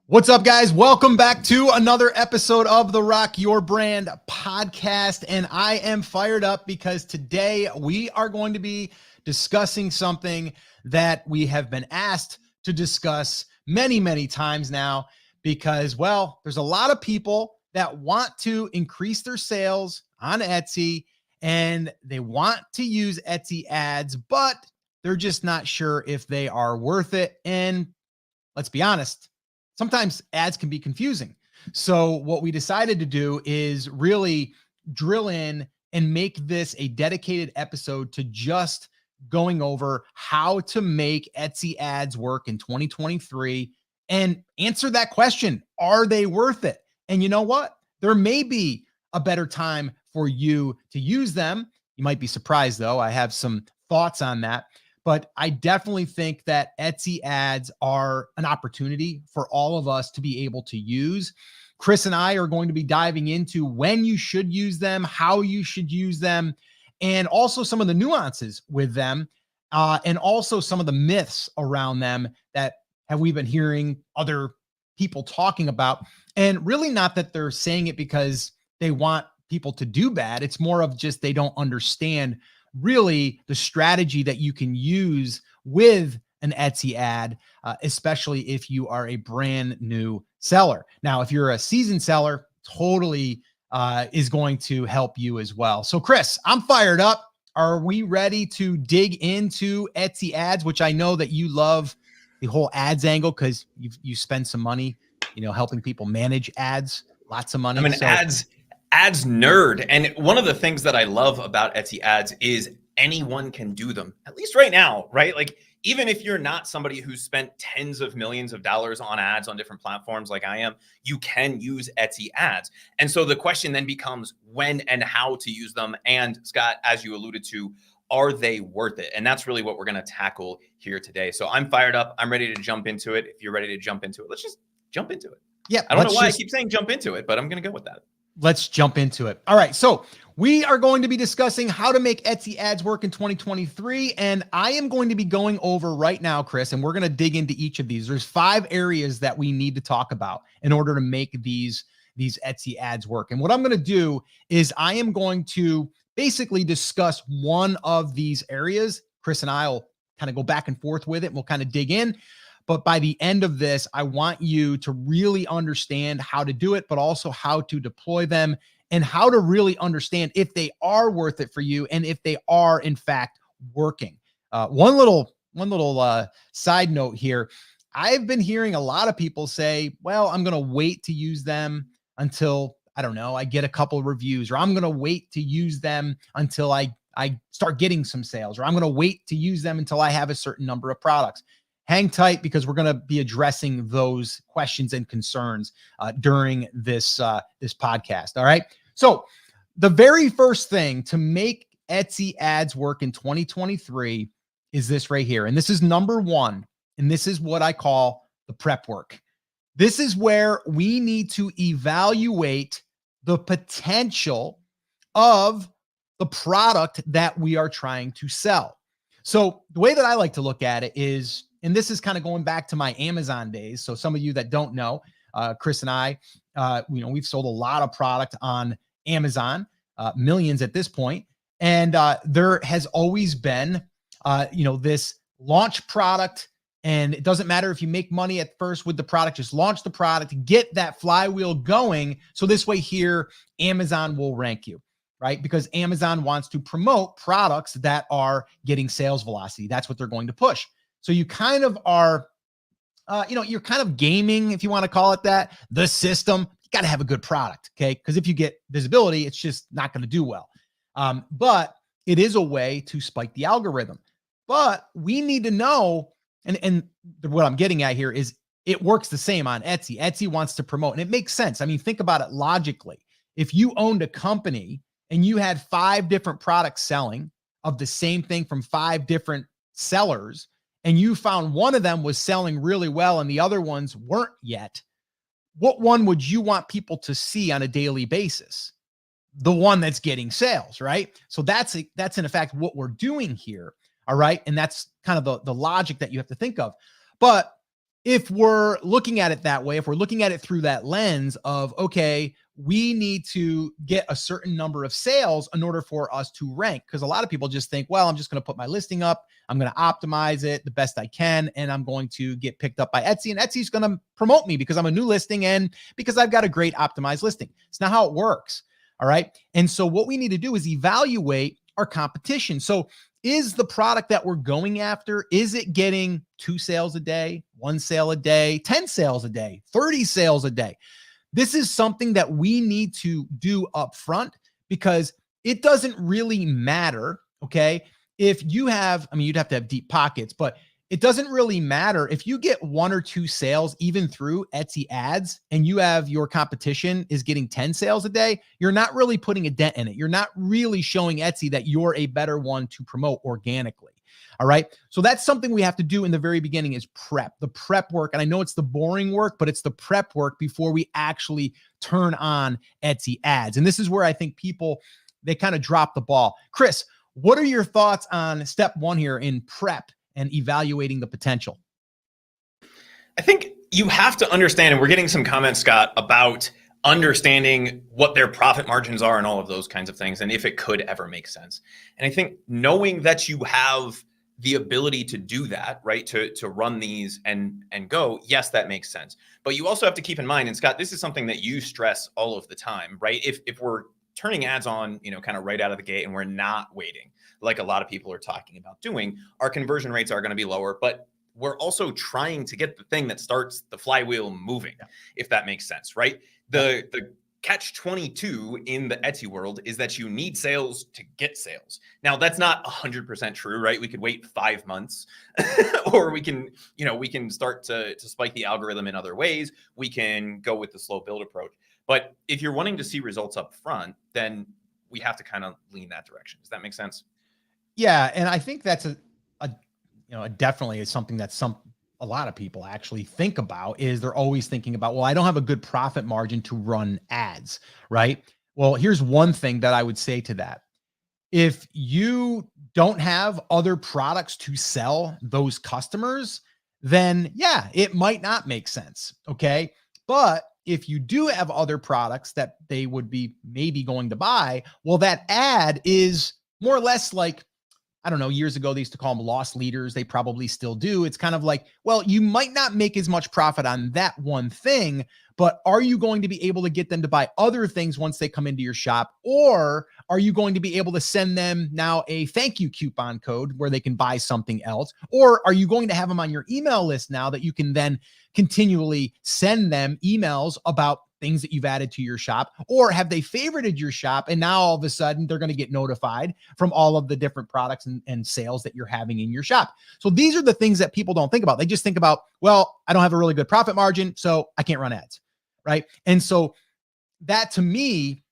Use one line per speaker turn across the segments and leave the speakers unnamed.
What's up, guys? Welcome back to another episode of the Rock Your Brand podcast. And I am fired up because today we are going to be discussing something that we have been asked to discuss many, many times now because, well, there's a lot of people that want to increase their sales on Etsy and they want to use Etsy ads, but they're just not sure if they are worth it. And let's be honest, sometimes ads can be confusing. So what we decided to do is really drill in and make this a dedicated episode to just going over how to make Etsy ads work in 2023 and answer that question. Are they worth it? And you know what? There may be a better time for you to use them. You might be surprised though. I have some thoughts on that. But I definitely think that Etsy ads are an opportunity for all of us to be able to use. Chris and I are going to be diving into when you should use them, how you should use them, and also some of the nuances with them, and also some of the myths around them that we've been hearing other people talking about. And really not that they're saying it because they want people to do bad. It's more of just they don't understand really the strategy that you can use with an Etsy ad, especially if you are a brand new seller. Now, if you're a seasoned seller, totally is going to help you as well. So Chris, I'm fired up. Are we ready to dig into Etsy ads, which I know that you love the whole ads angle because you spend some money, helping people manage ads, lots of money.
I'm an ads nerd. And one of the things that I love about Etsy ads is anyone can do them, at least right now, right? Like, even if you're not somebody who's spent tens of millions of dollars on ads on different platforms like I am, you can use Etsy ads. And so the question then becomes when and how to use them. And Scott, as you alluded to, are they worth it? And that's really what we're going to tackle here today. So I'm fired up. I'm ready to jump into it. If you're ready to jump into it, let's just jump into it.
Yeah.
I don't know why I keep saying jump into it, but I'm going to go with that.
Let's jump into it. All right. So we are going to be discussing how to make Etsy ads work in 2023. And I am going to be going over right now, Chris, and we're going to dig into each of these. There's 5 areas that we need to talk about in order to make these Etsy ads work. And what I'm going to do is I am going to basically discuss one of these areas. Chris and I will kind of go back and forth with it. We'll kind of dig in. But by the end of this, I want you to really understand how to do it, but also how to deploy them and how to really understand if they are worth it for you and if they are in fact working. One little side note here. I've been hearing a lot of people say, well, I'm going to wait to use them until, I don't know, I get a couple of reviews, or I'm going to wait to use them until I start getting some sales, or I'm going to wait to use them until I have a certain number of products. Hang tight because we're going to be addressing those questions and concerns during this podcast. All right. So the very first thing to make Etsy ads work in 2023 is this right here. And this is number 1. And this is what I call the prep work. This is where we need to evaluate the potential of the product that we are trying to sell. So the way that I like to look at it is, and this is kind of going back to my Amazon days. So some of you that don't know, Chris and I, we've sold a lot of product on Amazon, millions at this point. And there has always been, this launch product. And it doesn't matter if you make money at first with the product, just launch the product, get that flywheel going. So this way here, Amazon will rank you, right? Because Amazon wants to promote products that are getting sales velocity. That's what they're going to push. So you kind of are, you're kind of gaming, if you want to call it that, the system. You got to have a good product, okay? Because if you get visibility, it's just not going to do well. But it is a way to spike the algorithm. But we need to know, and what I'm getting at here is it works the same on Etsy. Etsy wants to promote, and it makes sense. I mean, think about it logically. If you owned a company and you had 5 different products selling of the same thing from 5 different sellers, and you found one of them was selling really well and the other ones weren't yet, what one would you want people to see on a daily basis? The one that's getting sales, right? So that's in effect what we're doing here, all right? And that's kind of the logic that you have to think of. But if we're looking at it that way, if we're looking at it through that lens of, okay, we need to get a certain number of sales in order for us to rank. Because a lot of people just think, well, I'm just going to put my listing up, I'm going to optimize it the best I can, and I'm going to get picked up by Etsy, and Etsy's going to promote me because I'm a new listing and because I've got a great optimized listing. It's not how it works. All right. And so what we need to do is evaluate our competition. So is the product that we're going after, is it getting 2 sales a day, 1 sale a day, 10 sales a day, 30 sales a day? This is something that we need to do up front, because it doesn't really matter, okay? If you have, I mean, you'd have to have deep pockets, but it doesn't really matter if you get 1 or 2 sales even through Etsy ads, and you have your competition is getting 10 sales a day. You're not really putting a dent in it. You're not really showing Etsy that you're a better one to promote organically. All right. So that's something we have to do in the very beginning, is the prep work. And I know it's the boring work, but it's the prep work before we actually turn on Etsy ads. And this is where I think people, they kind of drop the ball. Chris, what are your thoughts on step 1 here in prep and evaluating the potential?
I think you have to understand, and we're getting some comments, Scott, about understanding what their profit margins are and all of those kinds of things, and if it could ever make sense. And I think knowing that you have the ability to do that, right, to run these and go, yes, that makes sense. But you also have to keep in mind, and Scott, this is something that you stress all of the time, right? If we're turning ads on, kind of right out of the gate, and we're not waiting, like a lot of people are talking about doing, our conversion rates are going to be lower, but we're also trying to get the thing that starts the flywheel moving, if that makes sense, right? The catch 22 in the Etsy world is that you need sales to get sales. Now, that's not 100% true, right? We could wait 5 months or we can start to spike the algorithm in other ways. We can go with the slow build approach. But if you're wanting to see results up front, then we have to kind of lean that direction. Does that make sense?
Yeah. And I think that's definitely is something that a lot of people actually think about, is they're always thinking about, well, I don't have a good profit margin to run ads, right? Well, here's one thing that I would say to that. If you don't have other products to sell those customers, then yeah, it might not make sense. Okay. But if you do have other products that they would be maybe going to buy, well, that ad is more or less like, I don't know, years ago, they used to call them loss leaders. They probably still do. It's kind of like, well, you might not make as much profit on that one thing, but are you going to be able to get them to buy other things once they come into your shop? Or are you going to be able to send them now a thank you coupon code where they can buy something else? Or are you going to have them on your email list now that you can then continually send them emails about things that you've added to your shop? Or have they favorited your shop and now all of a sudden they're going to get notified from all of the different products and sales that you're having in your shop? So these are the things that people don't think about. They just think about, well, I don't have a really good profit margin, so I can't run ads, right? And so that to me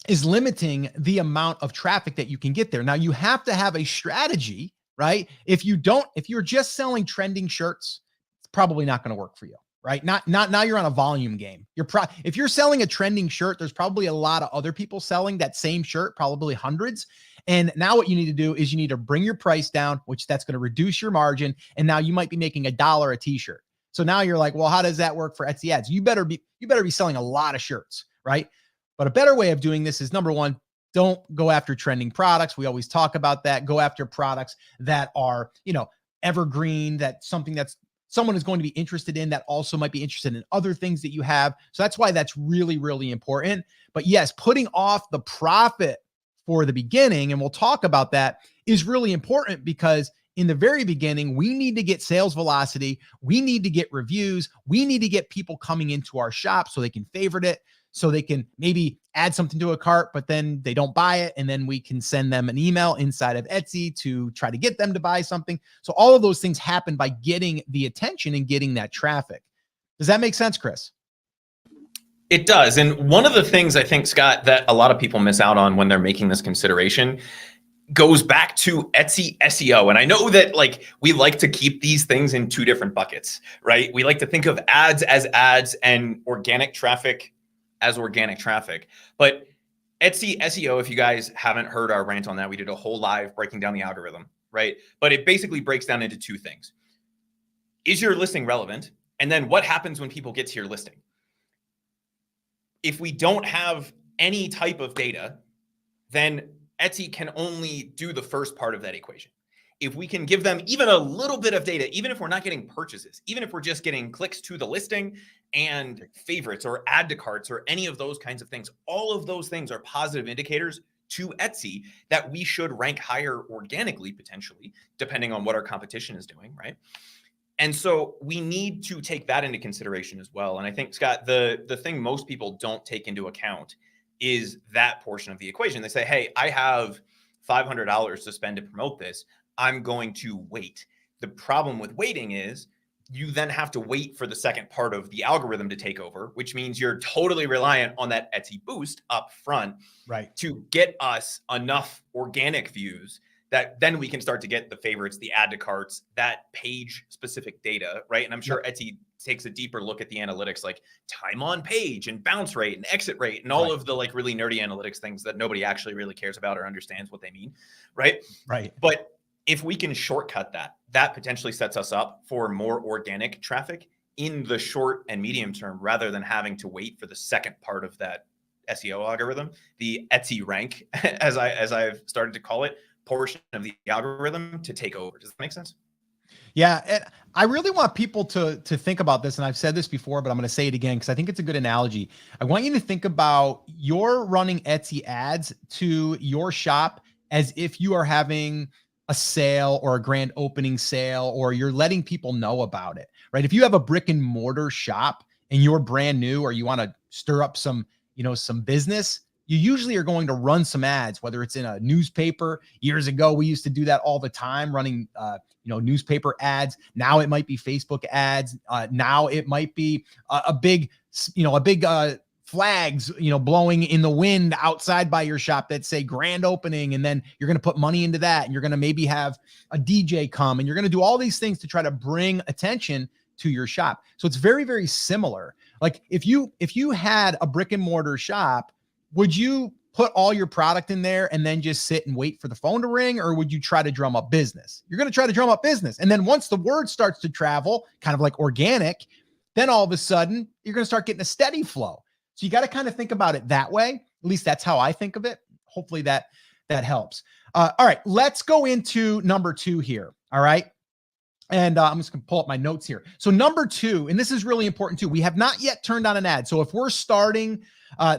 is limiting the amount of traffic that you can get there. Now you have to have a strategy, right? If you're just selling trending shirts, it's probably not going to work for you. Right? Not now you're on a volume game. If you're selling a trending shirt, there's probably a lot of other people selling that same shirt, probably hundreds. And now what you need to do is you need to bring your price down, which that's going to reduce your margin. And now you might be making $1 a t-shirt. So now you're like, well, how does that work for Etsy ads? You better be selling a lot of shirts, right? But a better way of doing this is, number one, don't go after trending products. We always talk about that. Go after products that are, evergreen, that's something that's someone is going to be interested in, that also might be interested in other things that you have. So that's why that's really, really important. But yes, putting off the profit for the beginning, and we'll talk about that, is really important, because in the very beginning, we need to get sales velocity. We need to get reviews. We need to get people coming into our shop so they can favorite it, so they can maybe add something to a cart, but then they don't buy it. And then we can send them an email inside of Etsy to try to get them to buy something. So all of those things happen by getting the attention and getting that traffic. Does that make sense, Chris?
It does. And one of the things I think, Scott, that a lot of people miss out on when they're making this consideration goes back to Etsy SEO. And I know that we like to keep these things in 2 different buckets, right? We like to think of ads as ads and organic traffic as organic traffic. But Etsy SEO, if you guys haven't heard our rant on that, we did a whole live breaking down the algorithm, right? But it basically breaks down into 2 things. Is your listing relevant? And then what happens when people get to your listing? If we don't have any type of data, then Etsy can only do the first part of that equation. If we can give them even a little bit of data, even if we're not getting purchases, even if we're just getting clicks to the listing and favorites or add to carts or any of those kinds of things, all of those things are positive indicators to Etsy that we should rank higher organically, potentially, depending on what our competition is doing, right? And so we need to take that into consideration as well. And I think, Scott, the thing most people don't take into account is that portion of the equation. They say, hey, I have $500 to spend to promote this. I'm going to wait. The problem with waiting is you then have to wait for the second part of the algorithm to take over, which means you're totally reliant on that Etsy boost up front,
right,
to get us enough organic views that then we can start to get the favorites, the add to carts, that page specific data, right? And I'm sure Etsy takes a deeper look at the analytics, like time on page and bounce rate and exit rate and all of the like really nerdy analytics things that nobody actually really cares about or understands what they mean, right?
Right.
But if we can shortcut that, that potentially sets us up for more organic traffic in the short and medium term, rather than having to wait for the second part of that SEO algorithm, the Etsy rank, as I've started to call it, portion of the algorithm to take over. Does that make sense?
Yeah. And I really want people to think about this. And I've said this before, but I'm going to say it again, because I think it's a good analogy. I want you to think about you're running Etsy ads to your shop as if you are having a sale or a grand opening sale, or you're letting people know about it, right? If you have a brick and mortar shop and you're brand new, or you want to stir up some, some business, you usually are going to run some ads, whether it's in a newspaper. Years ago, we used to do that all the time, running, newspaper ads. Now it might be Facebook ads. Now it might be a big flags, blowing in the wind outside by your shop that say grand opening. And then you're going to put money into that. And you're going to maybe have a DJ come, and you're going to do all these things to try to bring attention to your shop. So it's very, very similar. Like if you had a brick and mortar shop, would you put all your product in there and then just sit and wait for the phone to ring? Or would you try to drum up business? You're going to try to drum up business. And then once the word starts to travel, kind of like organic, then all of a sudden you're going to start getting a steady flow. So you got to kind of think about it that way. At least that's how I think of it. Hopefully that helps. All right, let's go into number 2 here. All right. And I'm just going to pull up my notes here. So number 2, and this is really important too. We have not yet turned on an ad. So if we're starting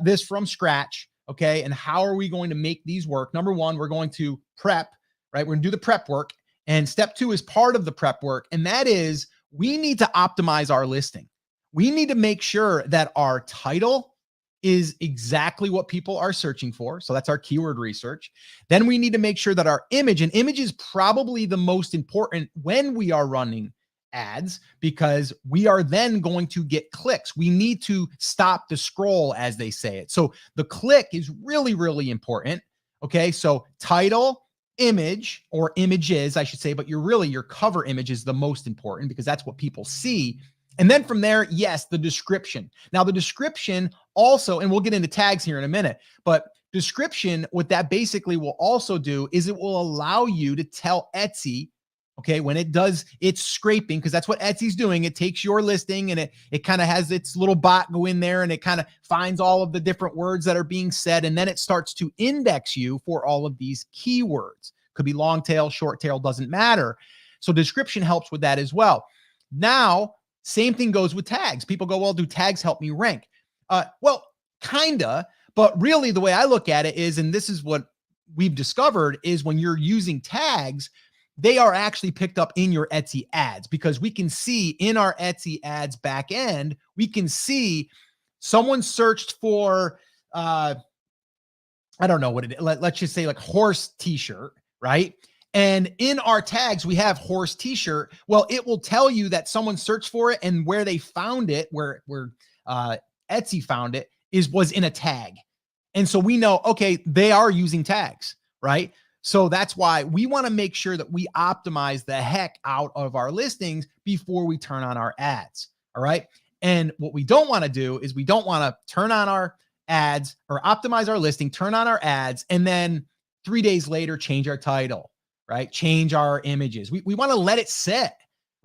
this from scratch, okay, and how are we going to make these work? Number 1, we're going to prep, right? We're going to do the prep work. And step 2 is part of the prep work. And that is, we need to optimize our listing. We need to make sure that our title is exactly what people are searching for. So that's our keyword research. Then we need to make sure that our image, and image is probably the most important when we are running ads, because we are then going to get clicks. We need to stop the scroll, as they say it. So the click is really, really important. Okay. So title, image, or images, I should say, but your cover image is the most important, because that's what people see. And then from there, yes, the description. Now the description also, and we'll get into tags here in a minute, but description, what that basically will also do is it will allow you to tell Etsy, okay, when it does its scraping, because that's what Etsy's doing. It takes your listing and it kind of has its little bot go in there, and it kind of finds all of the different words that are being said. And then it starts to index you for all of these keywords. Could be long tail, short tail, doesn't matter. So description helps with that as well. Now, same thing goes with tags. People go, well, do tags help me rank? Well, kinda, but really the way I look at it is, and this is what we've discovered, is when you're using tags, they are actually picked up in your Etsy ads, because we can see in our Etsy ads back end, we can see someone searched for, I don't know what it is. Let's just say like horse t-shirt, right? And in our tags, we have horse t-shirt. Well, it will tell you that someone searched for it, and where they found it, where Etsy found it, was in a tag. And so we know, okay, they are using tags, right? So that's why we want to make sure that we optimize the heck out of our listings before we turn on our ads. All right. And what we don't want to do is we don't want to turn on our ads or optimize our listing, turn on our ads, and then 3 days later, change our title, right? Change our images. We want to let it sit,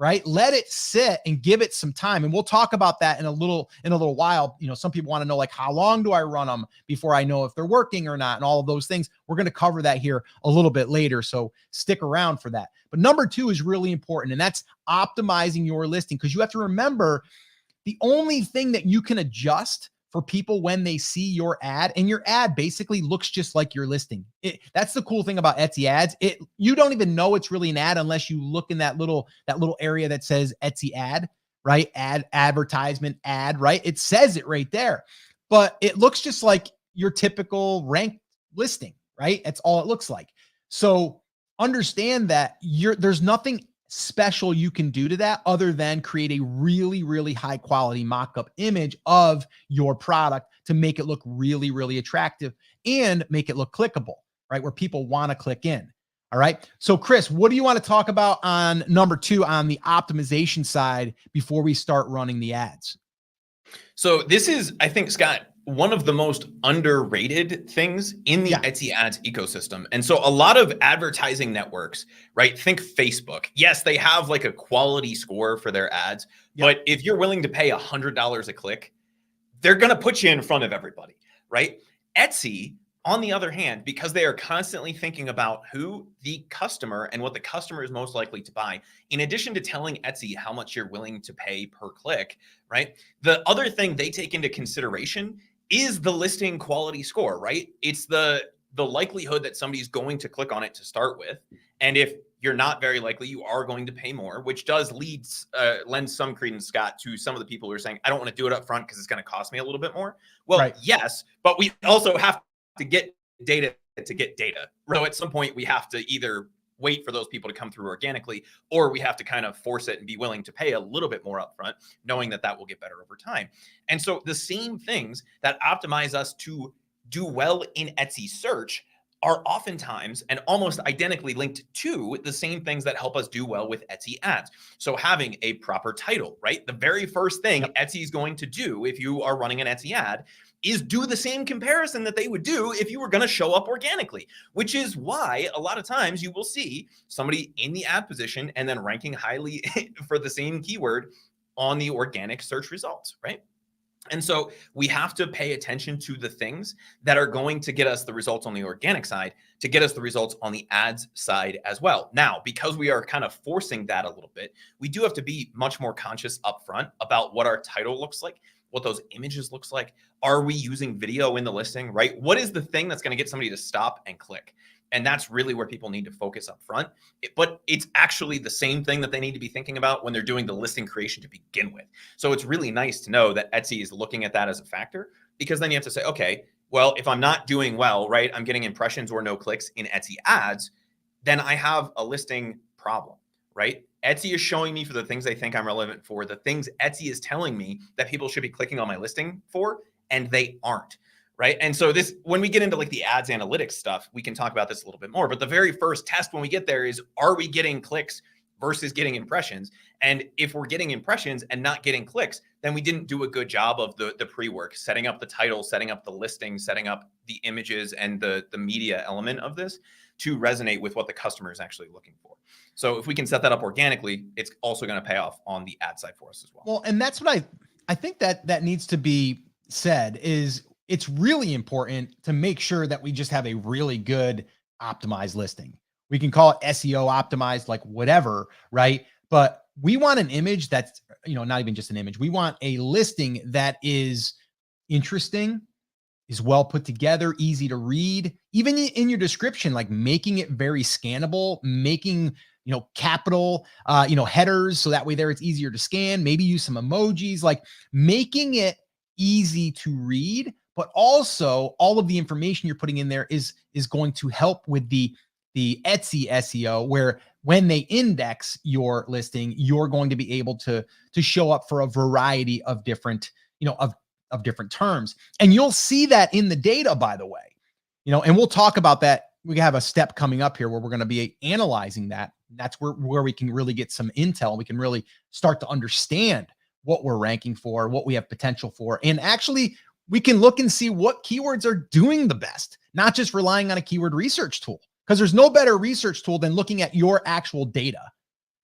right? Let it sit and give it some time. And we'll talk about that in a little while. Some people want to know, like, how long do I run them before I know if they're working or not, and all of those things. We're going to cover that here a little bit later. So stick around for that. But number 2 is really important, and that's optimizing your listing, because you have to remember the only thing that you can adjust for people when they see your ad, and your ad basically looks just like your listing. That's the cool thing about Etsy ads. You don't even know it's really an ad unless you look in that little area that says Etsy ad, right? Ad, advertisement, ad, right? It says it right there, but it looks just like your typical ranked listing, right? That's all it looks like. So understand that there's nothing special you can do to that other than create a really, really high quality mock-up image of your product to make it look really, really attractive and make it look clickable, right? Where people want to click in. All right. So Chris, what do you want to talk about on number 2 on the optimization side before we start running the ads?
So this is, I think, Scott, one of the most underrated things in the Etsy ads ecosystem. And so a lot of advertising networks, right? Think Facebook. Yes, they have like a quality score for their ads, but if you're willing to pay $100 a click, they're going to put you in front of everybody, right? Etsy, on the other hand, because they are constantly thinking about who the customer and what the customer is most likely to buy, in addition to telling Etsy how much you're willing to pay per click, right? The other thing they take into consideration is the listing quality score, right? It's the likelihood that somebody's going to click on it to start with. And if you're not very likely, you are going to pay more, which does lend some credence, Scott, to some of the people who are saying, I don't want to do it up front because it's going to cost me a little bit more. Well, yes, but we also have to get data to get data. So at some point we have to either wait for those people to come through organically, or we have to kind of force it and be willing to pay a little bit more upfront, knowing that will get better over time. And so the same things that optimize us to do well in Etsy search are oftentimes and almost identically linked to the same things that help us do well with Etsy ads. So having a proper title, right? The very first thing Etsy is going to do if you are running an Etsy ad is do the same comparison that they would do if you were going to show up organically, which is why a lot of times you will see somebody in the ad position and then ranking highly for the same keyword on the organic search results, right? And so we have to pay attention to the things that are going to get us the results on the organic side to get us the results on the ads side as well. Now, because we are kind of forcing that a little bit, we do have to be much more conscious upfront about what our title looks like, what those images looks like. Are we using video in the listing, right? What is the thing that's going to get somebody to stop and click? And that's really where people need to focus up front. But it's actually the same thing that they need to be thinking about when they're doing the listing creation to begin with. So it's really nice to know that Etsy is looking at that as a factor, because then you have to say, okay, well, if I'm not doing well, right, I'm getting impressions or no clicks in Etsy ads, then I have a listing problem, right? Etsy is showing me for the things they think I'm relevant for, the things Etsy is telling me that people should be clicking on my listing for, and they aren't. Right. And so this, when we get into like the ads analytics stuff, we can talk about this a little bit more. But the very first test when we get there is, are we getting clicks versus getting impressions? And if we're getting impressions and not getting clicks, then we didn't do a good job of the pre-work, setting up the title, setting up the listing, setting up the images and the media element of this to resonate with what the customer is actually looking for. So if we can set that up organically, it's also going to pay off on the ad side for us as well.
Well, and that's what I think that needs to be said is, it's really important to make sure that we just have a really good optimized listing. We can call it SEO optimized, like whatever, right? But we want an image that's, not even just an image. We want a listing that is interesting, is well put together, easy to read, even in your description, like making it very scannable, making, capital, headers. So that way there it's easier to scan, maybe use some emojis, like making it easy to read. But also all of the information you're putting in there is going to help with the Etsy SEO, where when they index your listing, you're going to be able to show up for a variety of different, of different terms. And you'll see that in the data, by the way, and we'll talk about that. We have a step coming up here where we're going to be analyzing that. That's where we can really get some intel. We can really start to understand what we're ranking for, what we have potential for, and actually we can look and see what keywords are doing the best, not just relying on a keyword research tool, because there's no better research tool than looking at your actual data,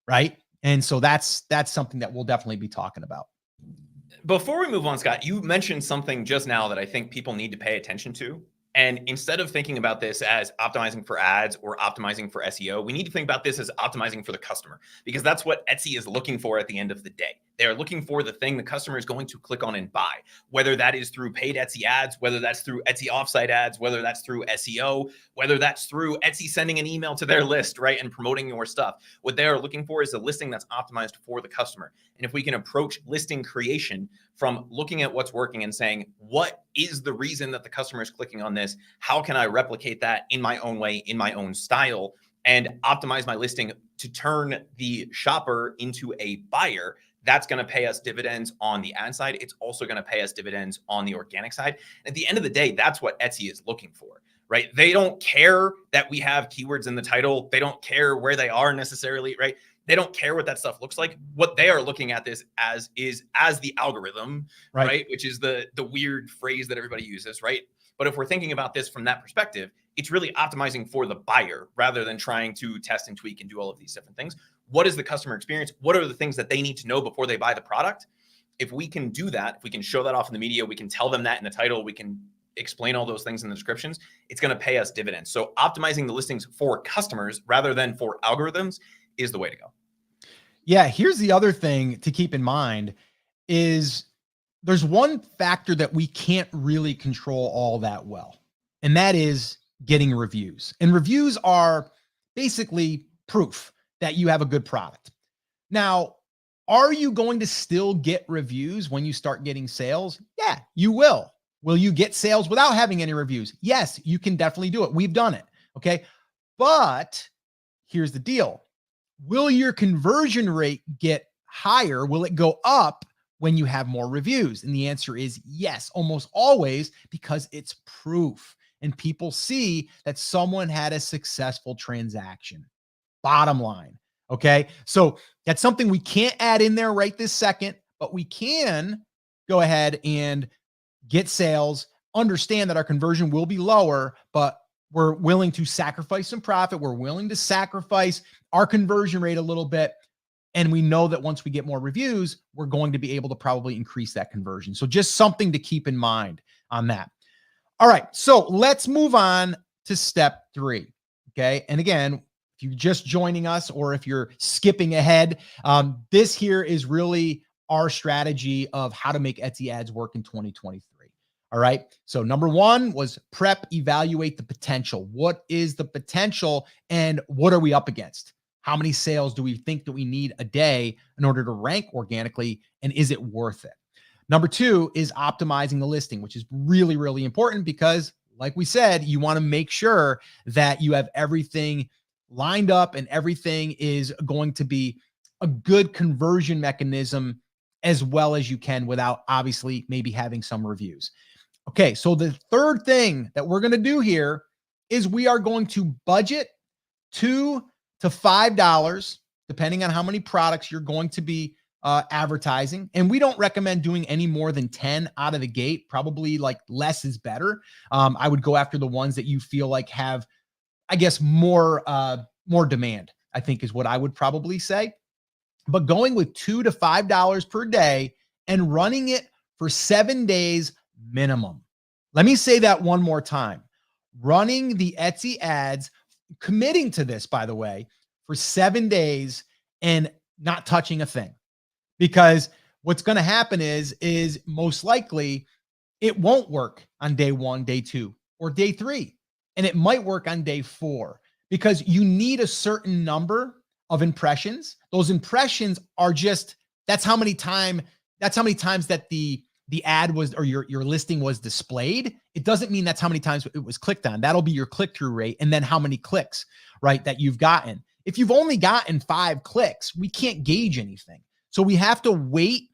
right? And so that's something that we'll definitely be talking about.
Before we move on, Scott, you mentioned something just now that I think people need to pay attention to. And instead of thinking about this as optimizing for ads or optimizing for SEO, we need to think about this as optimizing for the customer, because that's what Etsy is looking for at the end of the day. They're looking for the thing the customer is going to click on and buy, whether that is through paid Etsy ads, whether that's through Etsy offsite ads, whether that's through SEO, whether that's through Etsy sending an email to their list, right, and promoting your stuff. What they are looking for is a listing that's optimized for the customer. And if we can approach listing creation from looking at what's working and saying, what is the reason that the customer is clicking on this? How can I replicate that in my own way, in my own style, and optimize my listing to turn the shopper into a buyer? That's going to pay us dividends on the ad side. It's also going to pay us dividends on the organic side. At the end of the day, that's what Etsy is looking for, right? They don't care that we have keywords in the title. They don't care where they are necessarily, right? They don't care what that stuff looks like. What they are looking at this as is as the algorithm, right? Which is the weird phrase that everybody uses, right? But if we're thinking about this from that perspective, it's really optimizing for the buyer rather than trying to test and tweak and do all of these different things. What is the customer experience? What are the things that they need to know before they buy the product? If we can do that, if we can show that off in the media, we can tell them that in the title, we can explain all those things in the descriptions, it's going to pay us dividends. So optimizing the listings for customers rather than for algorithms is the way to go.
Yeah, here's the other thing to keep in mind is there's one factor that we can't really control all that well, and that is getting reviews. And reviews are basically proof that you have a good product. Now, are you going to still get reviews when you start getting sales? Yeah, you will. Will you get sales without having any reviews? Yes, you can definitely do it. We've done it. Okay. But here's the deal. Will your conversion rate get higher? Will it go up when you have more reviews? And the answer is yes, almost always, because it's proof and people see that someone had a successful transaction. Bottom line. Okay. So that's something we can't add in there right this second, but we can go ahead and get sales, understand that our conversion will be lower, but we're willing to sacrifice some profit. We're willing to sacrifice our conversion rate a little bit. And we know that once we get more reviews, we're going to be able to probably increase that conversion. So just something to keep in mind on that. All right. So let's move on to step 3. Okay. And again, if you're just joining us or if you're skipping ahead, this here is really our strategy of how to make Etsy ads work in 2023. All right. So number 1 was prep, evaluate the potential. What is the potential and what are we up against? How many sales do we think that we need a day in order to rank organically? And is it worth it? Number 2 is optimizing the listing, which is really, really important because like we said, you want to make sure that you have everything lined up and everything is going to be a good conversion mechanism as well as you can without obviously maybe having some reviews. Okay, so the third thing that we're going to do here is we are going to budget $2 to $5, depending on how many products you're going to be advertising. And we don't recommend doing any more than 10 out of the gate. Probably like less is better. I would go after the ones that you feel like have, I guess, more demand, I think is what I would probably say. But going with $2 to $5 per day and running it for 7 days minimum. Let me say that one more time. Running the Etsy ads, committing to this, by the way, for 7 days and not touching a thing. Because what's going to happen is most likely it won't work on day 1, day 2, or day 3. And it might work on day 4 because you need a certain number of impressions. Those impressions are just, that's how many times that the ad was, or your listing was displayed. It doesn't mean that's how many times it was clicked on. That'll be your click-through rate. And then how many clicks, right, that you've gotten. If you've only gotten 5 clicks, we can't gauge anything. So we have to wait.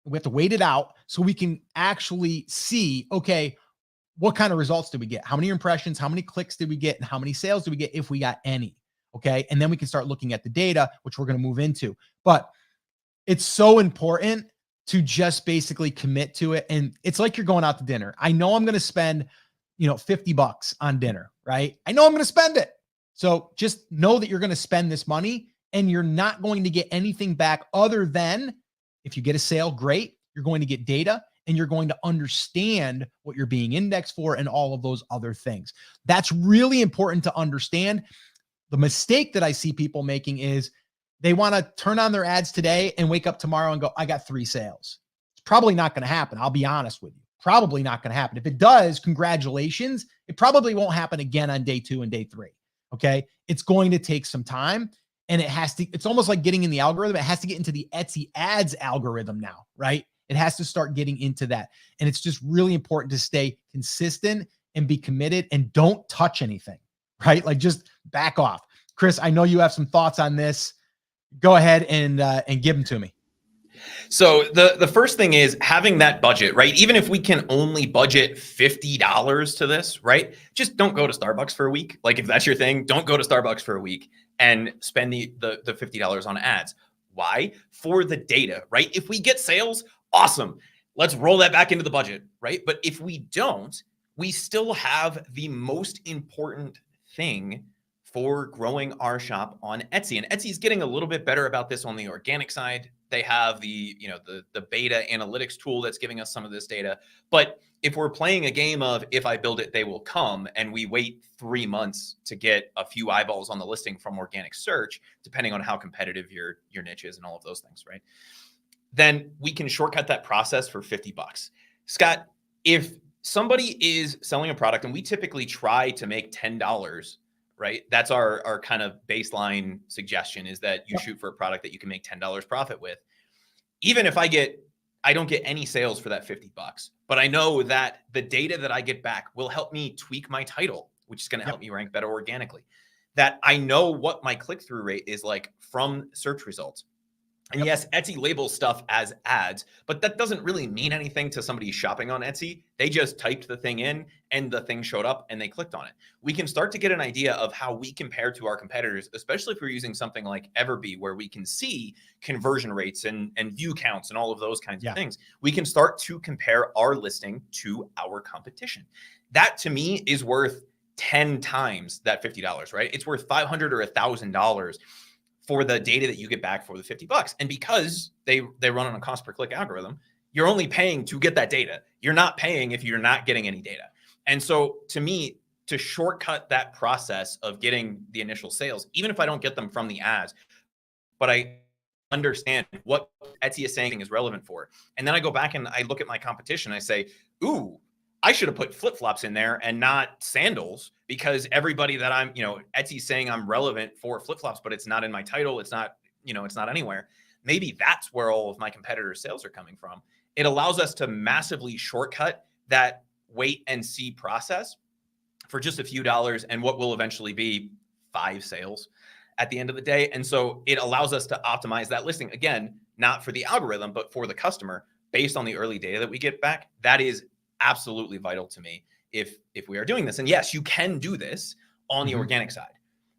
We have to wait it out so we can actually see, okay, what kind of results did we get? How many impressions, how many clicks did we get? And how many sales did we get if we got any? Okay. And then we can start looking at the data, which we're going to move into. But it's so important to just basically commit to it. And it's like you're going out to dinner. I know I'm going to spend, $50 on dinner, right? I know I'm going to spend it. So just know that you're going to spend this money and you're not going to get anything back other than if you get a sale, great. You're going to get data and you're going to understand what you're being indexed for and all of those other things. That's really important to understand. The mistake that I see people making is they want to turn on their ads today and wake up tomorrow and go, I got 3 sales. It's probably not going to happen. I'll be honest with you. Probably not going to happen. If it does, congratulations. It probably won't happen again on day 2 and day 3. Okay. It's going to take some time, and it's almost like getting in the algorithm. It has to get into the Etsy ads algorithm now, right? It has to start getting into that. And it's just really important to stay consistent and be committed and don't touch anything, right? Like just back off. Chris, I know you have some thoughts on this. Go ahead and give them to me.
So the first thing is having that budget, right? Even if we can only budget $50 to this, right? Just don't go to Starbucks for a week. Like if that's your thing, don't go to Starbucks for a week and spend the $50 on ads. Why? For the data, right? If we get sales, awesome. Let's roll that back into the budget, right? But if we don't, we still have the most important thing for growing our shop on Etsy. And Etsy is getting a little bit better about this on the organic side. They have the beta analytics tool that's giving us some of this data. But if we're playing a game of if I build it, they will come, and we wait 3 months to get a few eyeballs on the listing from organic search, depending on how competitive your niche is and all of those things, right? Then we can shortcut that process for $50. Scott, if somebody is selling a product, and we typically try to make $10, right? That's our kind of baseline suggestion, is that you shoot for a product that you can make $10 profit with. Even if I don't get any sales for that $50, but I know that the data that I get back will help me tweak my title, which is going to help me rank better organically. That I know what my click-through rate is like from search results. And yes, Etsy labels stuff as ads, but that doesn't really mean anything to somebody shopping on Etsy. They just typed the thing in and the thing showed up and they clicked on it. We can start to get an idea of how we compare to our competitors, especially if we're using something like Everbee, where we can see conversion rates and view counts and all of those kinds of things. We can start to compare our listing to our competition. That to me is worth 10 times that $50, right? It's worth $500 or $1,000 for the data that you get back for the $50. And because they run on a cost per click algorithm, you're only paying to get that data. You're not paying if you're not getting any data. And so to me, to shortcut that process of getting the initial sales, even if I don't get them from the ads, but I understand what Etsy is saying is relevant for. And then I go back and I look at my competition. I say, ooh, I should have put flip-flops in there and not sandals, because everybody that I'm, Etsy's saying I'm relevant for flip-flops, but it's not in my title. It's not, it's not anywhere. Maybe that's where all of my competitors' sales are coming from. It allows us to massively shortcut that wait and see process for just a few dollars and what will eventually be 5 sales at the end of the day. And so it allows us to optimize that listing, again, not for the algorithm, but for the customer based on the early data that we get back. That is absolutely vital to me if we are doing this. And yes, you can do this on the organic side,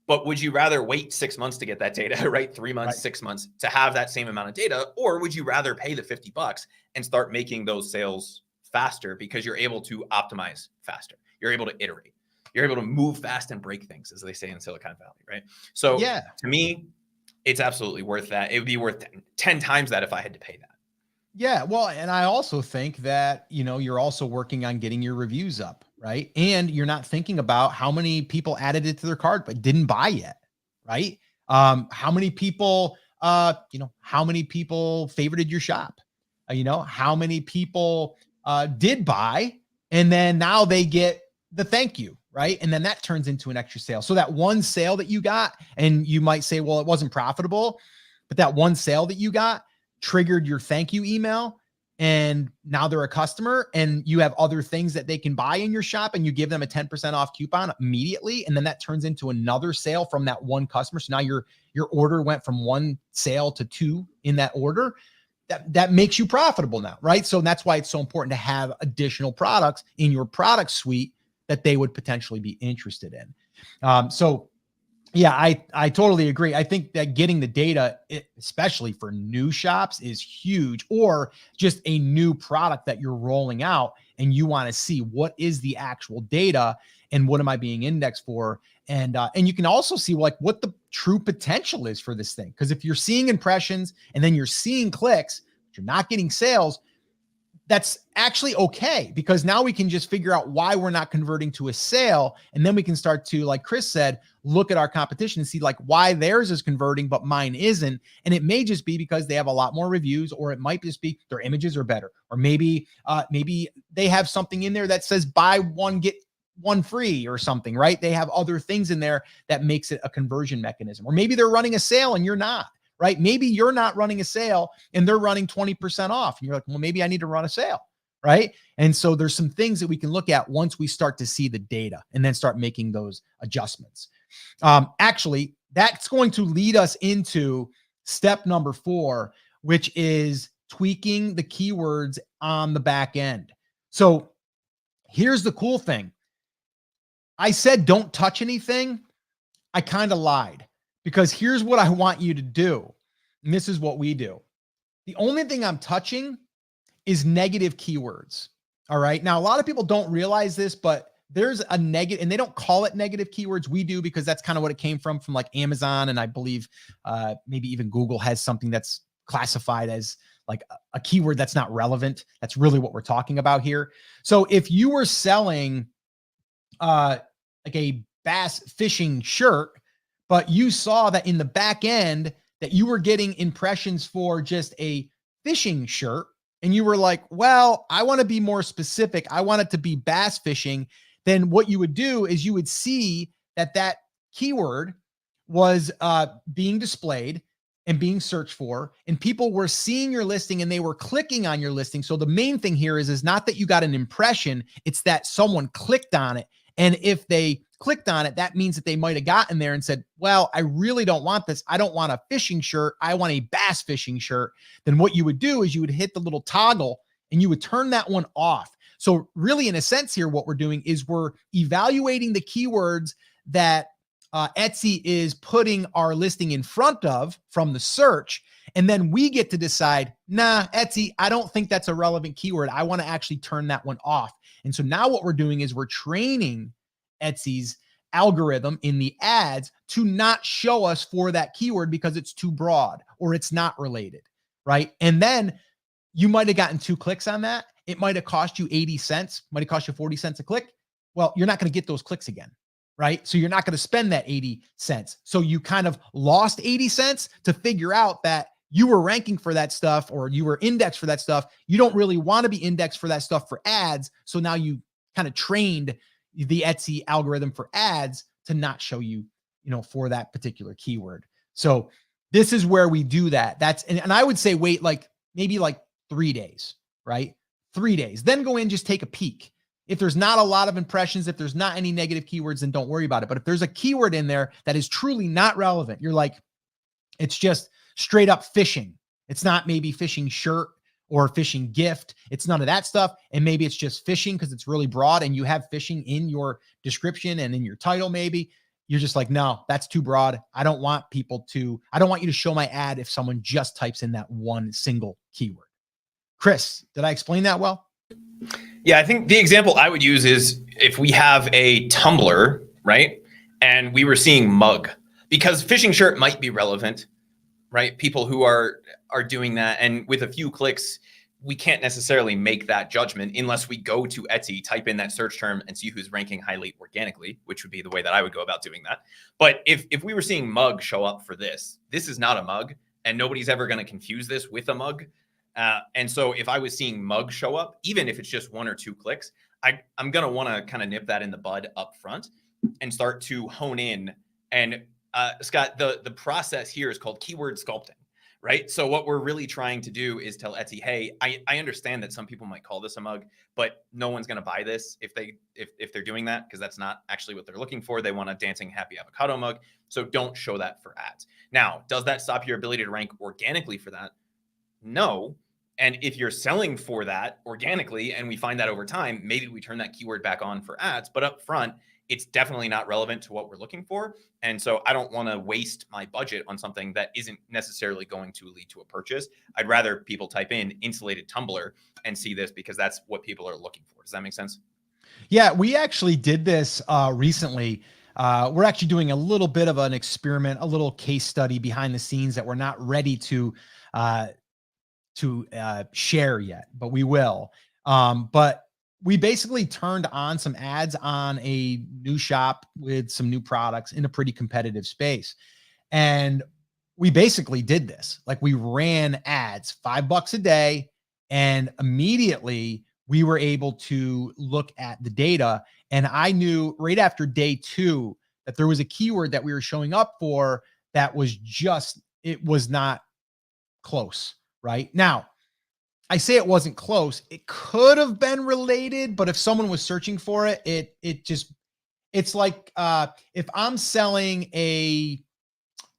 but would you rather wait 6 months to get that data, right? 3 months, 6 months to have that same amount of data? Or would you rather pay the $50 and start making those sales faster because you're able to optimize faster? You're able to iterate. You're able to move fast and break things, as they say in Silicon Valley, right? So to me, it's absolutely worth that. It would be worth 10 times that if I had to pay that.
Yeah. Well, and I also think that, you're also working on getting your reviews up, right? And you're not thinking about how many people added it to their cart, but didn't buy yet, right? How many people, how many people favorited your shop? How many people did buy, and then now they get the thank you, right? And then that turns into an extra sale. So that one sale that you got, and you might say, well, it wasn't profitable, but that one sale that you got triggered your thank you email, and now they're a customer, and you have other things that they can buy in your shop, and you give them a 10% off coupon immediately. And then that turns into another sale from that one customer. So now your order went from 1 sale to 2 in that order. That makes you profitable now, right? So that's why it's so important to have additional products in your product suite that they would potentially be interested in. Yeah, I totally agree. I think that getting the data, especially for new shops, is huge, or just a new product that you're rolling out and you want to see what is the actual data and what am I being indexed for. And you can also see like what the true potential is for this thing. Because if you're seeing impressions and then you're seeing clicks, but you're not getting sales, that's actually okay, because now we can just figure out why we're not converting to a sale. And then we can start to, like Chris said, look at our competition and see like why theirs is converting, but mine isn't. And it may just be because they have a lot more reviews, or it might just be their images are better. Or maybe they have something in there that says buy one, get one free or something, right? They have other things in there that makes it a conversion mechanism. Or maybe they're running a sale and you're not. Right? Maybe you're not running a sale and they're running 20% off. And you're like, well, maybe I need to run a sale. Right? And so there's some things that we can look at once we start to see the data and then start making those adjustments. Actually, that's going to lead us into step number 4, which is tweaking the keywords on the back end. So here's the cool thing. I said, don't touch anything. I kind of lied. Because here's what I want you to do. And this is what we do. The only thing I'm touching is negative keywords. All right. Now, a lot of people don't realize this, but there's a negative, and they don't call it negative keywords. We do, because that's kind of what it came from like Amazon. And I believe maybe even Google has something that's classified as like a keyword that's not relevant. That's really what we're talking about here. So if you were selling like a bass fishing shirt, but you saw that in the back end that you were getting impressions for just a fishing shirt, and you were like, well, I want to be more specific. I want it to be bass fishing. Then what you would do is you would see that that keyword was being displayed and being searched for, and people were seeing your listing and they were clicking on your listing. So the main thing here is not that you got an impression, it's that someone clicked on it. And if they clicked on it, that means that they might have gotten there and said, well, I really don't want this. I don't want a fishing shirt. I want a bass fishing shirt. Then what you would do is you would hit the little toggle and you would turn that one off. So really, in a sense here, what we're doing is we're evaluating the keywords that Etsy is putting our listing in front of from the search. And then we get to decide, nah, Etsy, I don't think that's a relevant keyword. I want to actually turn that one off. And so now what we're doing is we're training Etsy's algorithm in the ads to not show us for that keyword because it's too broad or it's not related, right? And then you might have gotten 2 clicks on that. It might have cost you 80 cents, might have cost you 40 cents a click. Well, you're not going to get those clicks again, right? So you're not going to spend that 80 cents. So you kind of lost 80 cents to figure out that you were ranking for that stuff or you were indexed for that stuff. You don't really want to be indexed for that stuff for ads. So now you kind of trained the Etsy algorithm for ads to not show you, for that particular keyword. So this is where we do that. And I would say, wait, maybe 3 days, right? 3 days, then go in, just take a peek. If there's not a lot of impressions, if there's not any negative keywords, then don't worry about it. But if there's a keyword in there that is truly not relevant, you're like, it's just straight up fishing. It's not maybe fishing shirt or fishing gift. It's none of that stuff. And maybe it's just fishing because it's really broad and you have fishing in your description and in your title. Maybe you're just like, no, that's too broad. I don't want you to show my ad if someone just types in that one single keyword. Chris, did I explain that well?
Yeah, I think the example I would use is if we have a tumbler, right? And we were seeing mug, because fishing shirt might be relevant, right? People who are doing that. And with a few clicks, we can't necessarily make that judgment unless we go to Etsy, type in that search term and see who's ranking highly organically, which would be the way that I would go about doing that. But if we were seeing mug show up for this is not a mug and nobody's ever going to confuse this with a mug. And so if I was seeing mug show up, even if it's just 1 or 2 clicks, I'm going to want to kind of nip that in the bud up front and start to hone in. And Scott, the process here is called keyword sculpting, right? So what we're really trying to do is tell Etsy, hey, I understand that some people might call this a mug, but no one's going to buy this if they're doing that, because that's not actually what they're looking for. They want a dancing happy avocado mug. So don't show that for ads. Now, does that stop your ability to rank organically for that? No. And if you're selling for that organically and we find that over time, maybe we turn that keyword back on for ads. But up front, it's definitely not relevant to what we're looking for. And so I don't want to waste my budget on something that isn't necessarily going to lead to a purchase. I'd rather people type in insulated tumbler and see this because that's what people are looking for. Does that make sense?
Yeah, we actually did this recently. We're actually doing a little bit of an experiment, a little case study behind the scenes that we're not ready to share yet, but we will. But we basically turned on some ads on a new shop with some new products in a pretty competitive space. And we basically did this. Like, we ran ads $5 a day, and immediately we were able to look at the data. And I knew right after day 2 that there was a keyword that we were showing up for that was just, it was not close. Right now, I say it wasn't close. It could have been related, but if someone was searching for it, it's like if I'm selling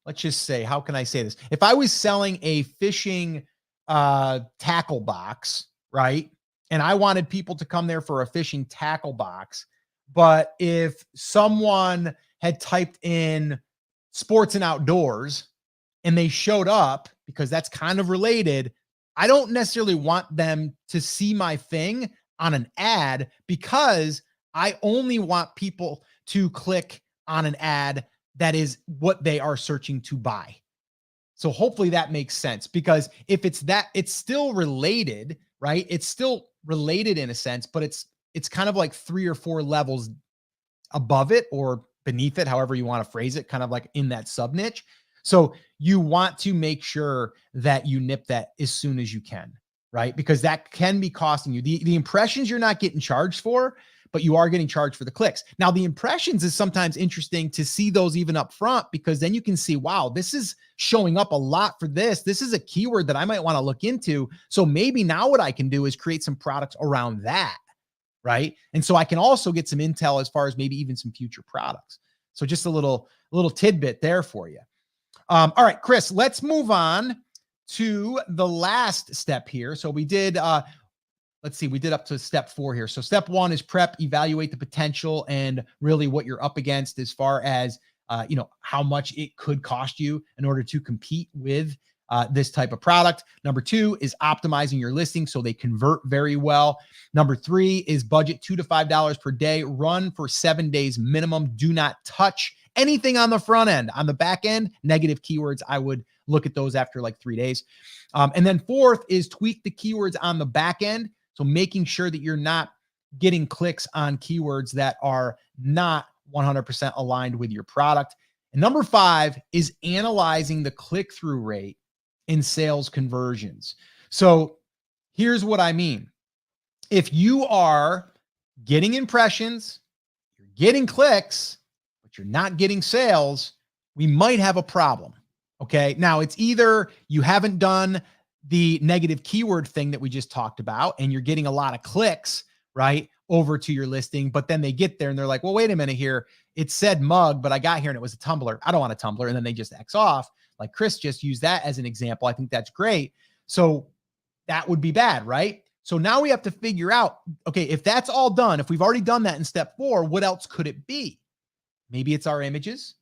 let's just say, how can I say this? If I was selling a fishing tackle box, right? And I wanted people to come there for a fishing tackle box, but if someone had typed in sports and outdoors and they showed up because that's kind of related, I don't necessarily want them to see my thing on an ad, because I only want people to click on an ad that is what they are searching to buy. So hopefully that makes sense, because if it's that, it's still related, right? It's still related in a sense, but it's kind of like 3 or 4 levels above it or beneath it, however you want to phrase it, kind of like in that sub niche. So you want to make sure that you nip that as soon as you can, right? Because that can be costing you. The impressions you're not getting charged for, but you are getting charged for the clicks. Now, the impressions is sometimes interesting to see those even up front, because then you can see, wow, this is showing up a lot for this. This is a keyword that I might want to look into. So maybe now what I can do is create some products around that, right? And so I can also get some intel as far as maybe even some future products. So just a little tidbit there for you. All right, Chris, let's move on to the last step here. So we did, let's see, we did up to step 4 here. So step 1 is prep, evaluate the potential and really what you're up against as far as, how much it could cost you in order to compete with this type of product. Number 2 is optimizing your listing so they convert very well. Number 3 is budget $2 to $5 per day, run for 7 days minimum. Do not touch anything on the front end. On the back end, negative keywords, I would look at those after like 3 days. And then 4th is tweak the keywords on the back end. So making sure that you're not getting clicks on keywords that are not 100% aligned with your product. And number 5 is analyzing the click-through rate in sales conversions. So here's what I mean. If you are getting impressions, you're getting clicks, but you're not getting sales, we might have a problem. Okay. Now, it's either you haven't done the negative keyword thing that we just talked about, and you're getting a lot of clicks, right, over to your listing, but then they get there and they're like, well, wait a minute here. It said mug, but I got here and it was a tumbler. I don't want a tumbler. And then they just X off. Like Chris just used that as an example. I think that's great. So that would be bad, right? So now we have to figure out, okay, if that's all done, if we've already done that in step 4, what else could it be? Maybe it's our images,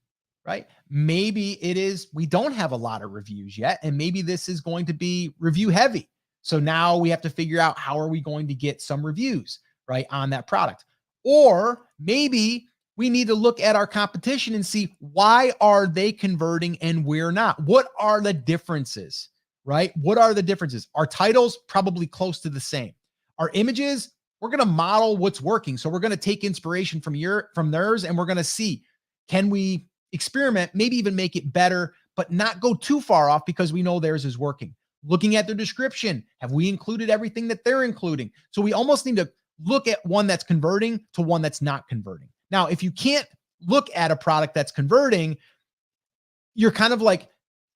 right? Maybe it is, we don't have a lot of reviews yet, and maybe this is going to be review heavy. So now we have to figure out, how are we going to get some reviews, right, on that product? Or maybe we need to look at our competition and see, why are they converting and we're not? What are the differences, right? What are the differences? Our titles probably close to the same. Our images, we're going to model what's working. So we're going to take inspiration from theirs, and we're going to see, can we experiment, maybe even make it better, but not go too far off because we know theirs is working. Looking at their description, have we included everything that they're including? So we almost need to look at one that's converting to one that's not converting. Now, if you can't look at a product that's converting, you're kind of like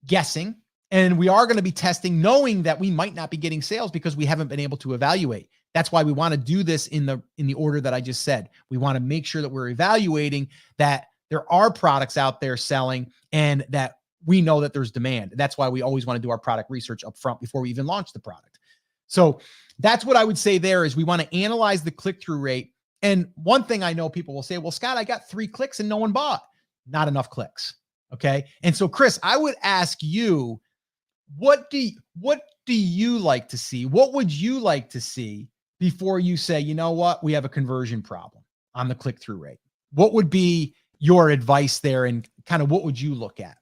guessing, and we are going to be testing, knowing that we might not be getting sales because we haven't been able to evaluate. That's why we want to do this in the order that I just said. We want to make sure that we're evaluating that there are products out there selling and that we know that there's demand. That's why we always want to do our product research up front before we even launch the product. So that's what I would say there is, we want to analyze the click-through rate And one thing I know people will say, well, Scott, I got 3 clicks and no one bought. Not enough clicks. Okay. And so, Chris, I would ask you, what do you like to see? What would you like to see before you say, you know what, we have a conversion problem on the click-through rate? What would be your advice there, and kind of what would you look at?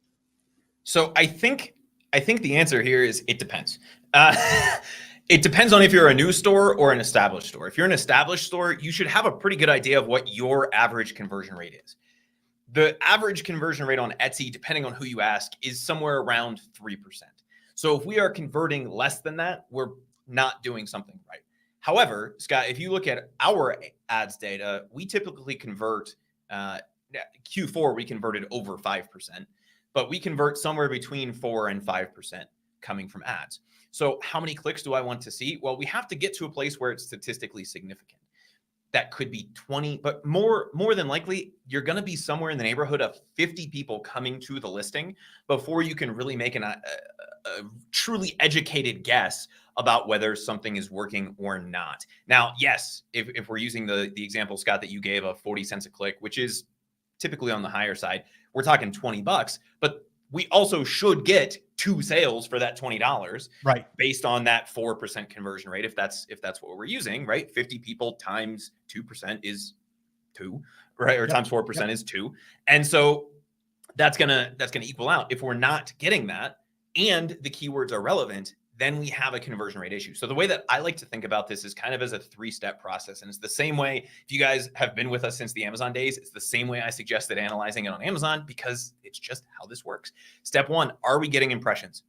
So I think the answer here is it depends. It depends on if you're a new store or an established store. If you're an established store, you should have a pretty good idea of what your average conversion rate is. The average conversion rate on Etsy, depending on who you ask, is somewhere around 3%. So if we are converting less than that, we're not doing something right. However, Scott, if you look at our ads data, we typically convert, Q4, we converted over 5%, but we convert somewhere between 4 and 5% coming from ads. So how many clicks do I want to see? Well, we have to get to a place where it's statistically significant. That could be 20, but more than likely, you're going to be somewhere in the neighborhood of 50 people coming to the listing before you can really make a truly educated guess about whether something is working or not. Now, yes, if we're using the example, Scott, that you gave of 40 cents a click, which is typically on the higher side, we're talking $20, but we also should get 2 sales for that $20,
right?
Based on that 4% conversion rate. If that's what we're using, right? 50 people times 2% is 2, right? Or times 4% is 2. And so that's gonna equal out. If we're not getting that and the keywords are relevant, then we have a conversion rate issue. So the way that I like to think about this is kind of as a 3-step process. And it's the same way, if you guys have been with us since the Amazon days, it's the same way I suggested analyzing it on Amazon, because it's just how this works. Step 1, are we getting impressions?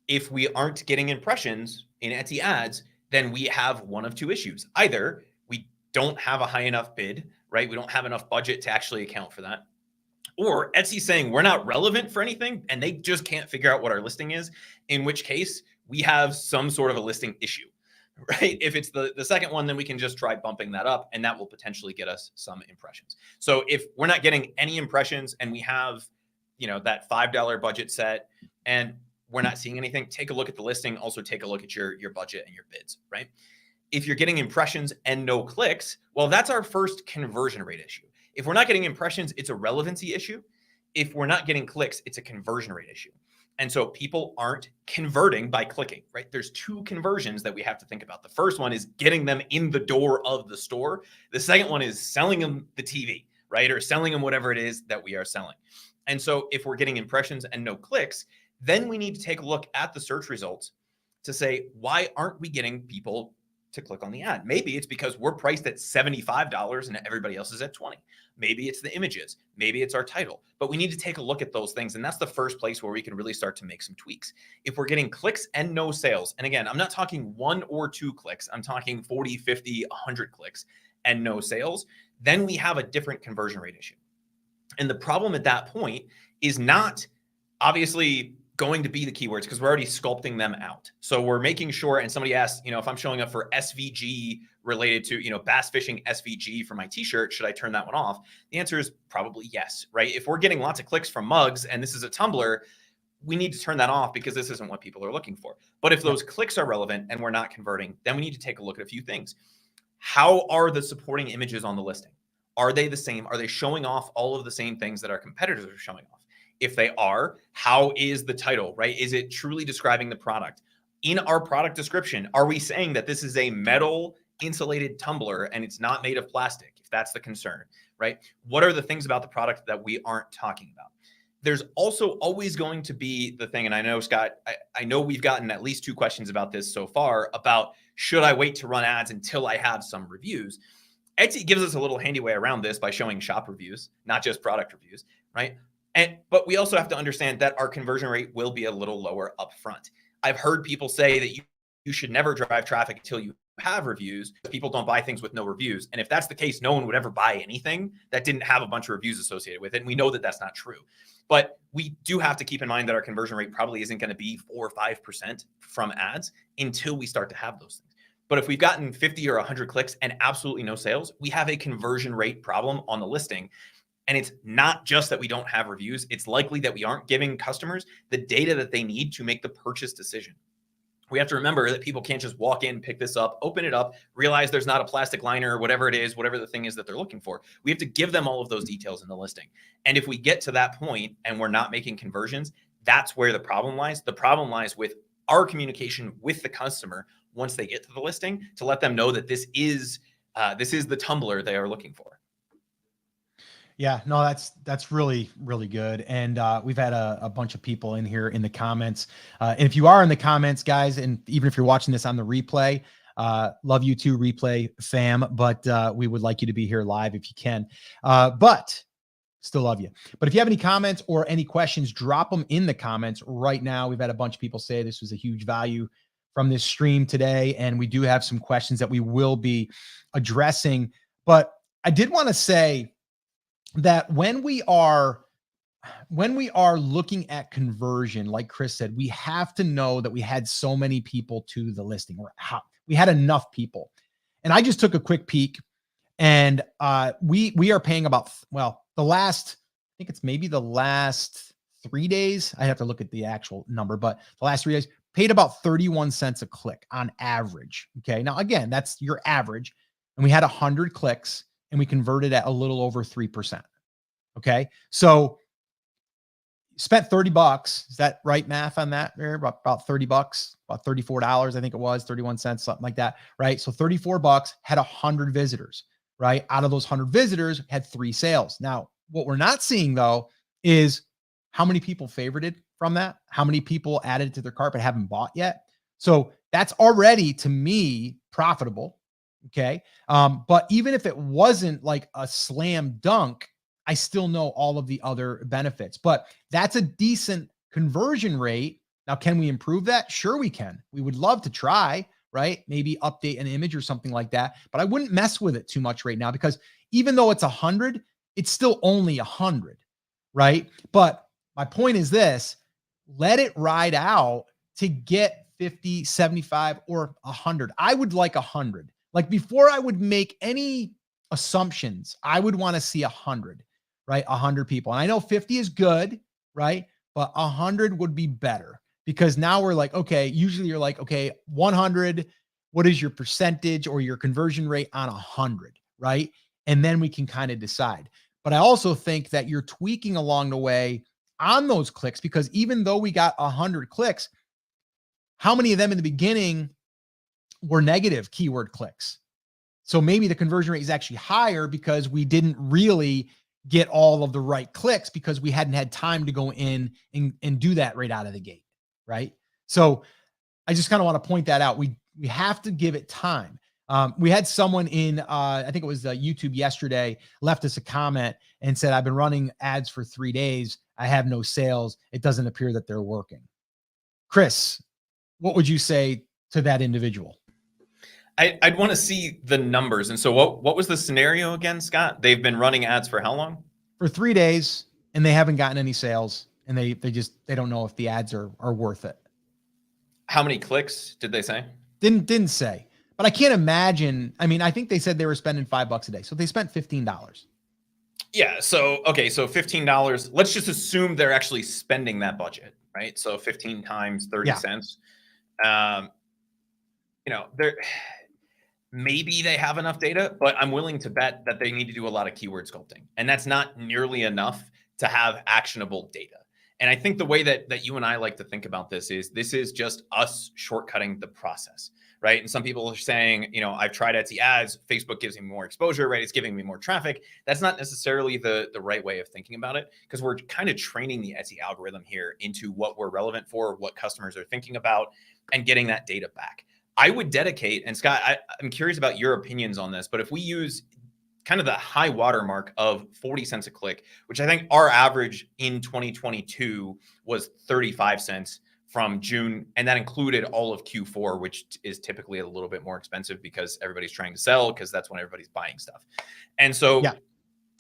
If we aren't getting impressions in Etsy ads, then we have one of 2 issues. Either we don't have a high enough bid, right? We don't have enough budget to actually account for that. Or Etsy's saying we're not relevant for anything and they just can't figure out what our listing is, in which case we have some sort of a listing issue, right? If it's the second one, then we can just try bumping that up and that will potentially get us some impressions. So if we're not getting any impressions and we have, that $5 budget set and we're not seeing anything, take a look at the listing. Also take a look at your budget and your bids, right? If you're getting impressions and no clicks, well, that's our first conversion rate issue. If we're not getting impressions, it's a relevancy issue. If we're not getting clicks, it's a conversion rate issue. And so people aren't converting by clicking, right? There's 2 conversions that we have to think about. The first one is getting them in the door of the store. The second one is selling them the TV, right? Or selling them whatever it is that we are selling. And so if we're getting impressions and no clicks, then we need to take a look at the search results to say, why aren't we getting people to click on the ad? Maybe it's because we're priced at $75 and everybody else is at $20. Maybe it's the images. Maybe it's our title. But we need to take a look at those things. And that's the first place where we can really start to make some tweaks. If we're getting clicks and no sales, and again, I'm not talking 1 or 2 clicks, I'm talking 40, 50, 100 clicks and no sales, then we have a different conversion rate issue. And the problem at that point is not obviously going to be the keywords, because we're already sculpting them out. So we're making sure, and somebody asked, if I'm showing up for SVG related to, bass fishing SVG for my t-shirt, should I turn that one off? The answer is probably yes, right? If we're getting lots of clicks from mugs and this is a tumbler, we need to turn that off because this isn't what people are looking for. But if those clicks are relevant and we're not converting, then we need to take a look at a few things. How are the supporting images on the listing? Are they the same? Are they showing off all of the same things that our competitors are showing off? If they are, how is the title, right? Is it truly describing the product? In our product description, are we saying that this is a metal insulated tumbler and it's not made of plastic, if that's the concern, right? What are the things about the product that we aren't talking about? There's also always going to be the thing, and I know, Scott, I know we've gotten at least 2 questions about this so far, about should I wait to run ads until I have some reviews? Etsy gives us a little handy way around this by showing shop reviews, not just product reviews, right? But we also have to understand that our conversion rate will be a little lower up front. I've heard people say that you should never drive traffic until you have reviews. People don't buy things with no reviews. And if that's the case, no one would ever buy anything that didn't have a bunch of reviews associated with it. And we know that that's not true. But we do have to keep in mind that our conversion rate probably isn't going to be 4 or 5% from ads until we start to have those things. But if we've gotten 50 or 100 clicks and absolutely no sales, we have a conversion rate problem on the listing. And it's not just that we don't have reviews. It's likely that we aren't giving customers the data that they need to make the purchase decision. we have to remember that people can't just walk in, pick this up, open it up, realize there's not a plastic liner or whatever it is, whatever the thing is that they're looking for. We have to give them all of those details in the listing. And if we get to that point and we're not making conversions, that's where the problem lies. The problem lies with our communication with the customer once they get to the listing, to let them know that this is the tumbler they are looking for.
Yeah, no, that's really, really good. And we've had a bunch of people in here in the comments. And if you are in the comments, guys, and even if you're watching this on the replay, love you too, replay fam, but we would like you to be here live if you can. But still love you. But if you have any comments or any questions, drop them in the comments right now. We've had a bunch of people say this was a huge value from this stream today, and we do have some questions that we will be addressing. But I did want to say that when we are looking at conversion, like Chris said, we have to know that we had so many people to the listing, or we had enough people. And I just took a quick peek, and we are paying about, well, the last, I think it's maybe the last 3 days. I have to look at the actual number, but the last 3 days paid about 31 cents a click on average. Okay. Now, again, that's your average. And we had 100 clicks, and we converted at a little over 3%. Okay. So spent 30 bucks. Is that right math on that? About 30 bucks, about $34, I think it was 31 cents, something like that. Right. So 34 bucks, had 100 visitors, right? Out of those 100 visitors, had 3 sales. Now, what we're not seeing though, is how many people favorited from that, how many people added it to their cart but haven't bought yet. So that's already, to me, profitable. Okay. But even if it wasn't like a slam dunk, I still know all of the other benefits, but that's a decent conversion rate. Now, can we improve that? Sure, we can. We would love to try, right? Maybe update an image or something like that, but I wouldn't mess with it too much right now, because even though it's 100, it's still only 100, right? But my point is this: let it ride out to get 50, 75, or 100. I would like 100. Like, before I would make any assumptions, I would want to see 100, right? 100 people. And I know 50 is good, right? But 100 would be better, because now we're like, okay, usually you're like, okay, 100, what is your percentage or your conversion rate on 100, right? And then we can kind of decide. But I also think that you're tweaking along the way on those clicks, because even though we got 100 clicks, how many of them in the beginning were negative keyword clicks? So maybe the conversion rate is actually higher because we didn't really get all of the right clicks, because we hadn't had time to go in and do that right out of the gate, right? So I just kind of want to point that out. We have to give it time. We had someone in, I think it was YouTube yesterday, left us a comment and said, I've been running ads for 3 days. I have no sales. It doesn't appear that they're working. Chris, what would you say to that individual?
I'd want to see the numbers. And so what was the scenario again, Scott? They've been running ads for how long?
For 3 days, and they haven't gotten any sales, and they don't know if the ads are worth it.
How many clicks did they say?
Didn't say, but I can't imagine. I mean, I think they said they were spending $5 a day. So they spent $15.
Yeah. So, okay. So $15, let's just assume they're actually spending that budget, right? So 15 times 30 cents. They're, maybe they have enough data, but I'm willing to bet that they need to do a lot of keyword sculpting. And that's not nearly enough to have actionable data. And I think the way that you and I like to think about this is just us shortcutting the process, right? And some people are saying, I've tried Etsy ads, Facebook gives me more exposure, right? It's giving me more traffic. That's not necessarily the right way of thinking about it, because we're kind of training the Etsy algorithm here into what we're relevant for, what customers are thinking about, and getting that data back. I would dedicate, and Scott, I'm curious about your opinions on this, but if we use kind of the high watermark of 40 cents a click, which I think our average in 2022 was 35 cents from June, and that included all of Q4, which is typically a little bit more expensive because everybody's trying to sell, because that's when everybody's buying stuff. And so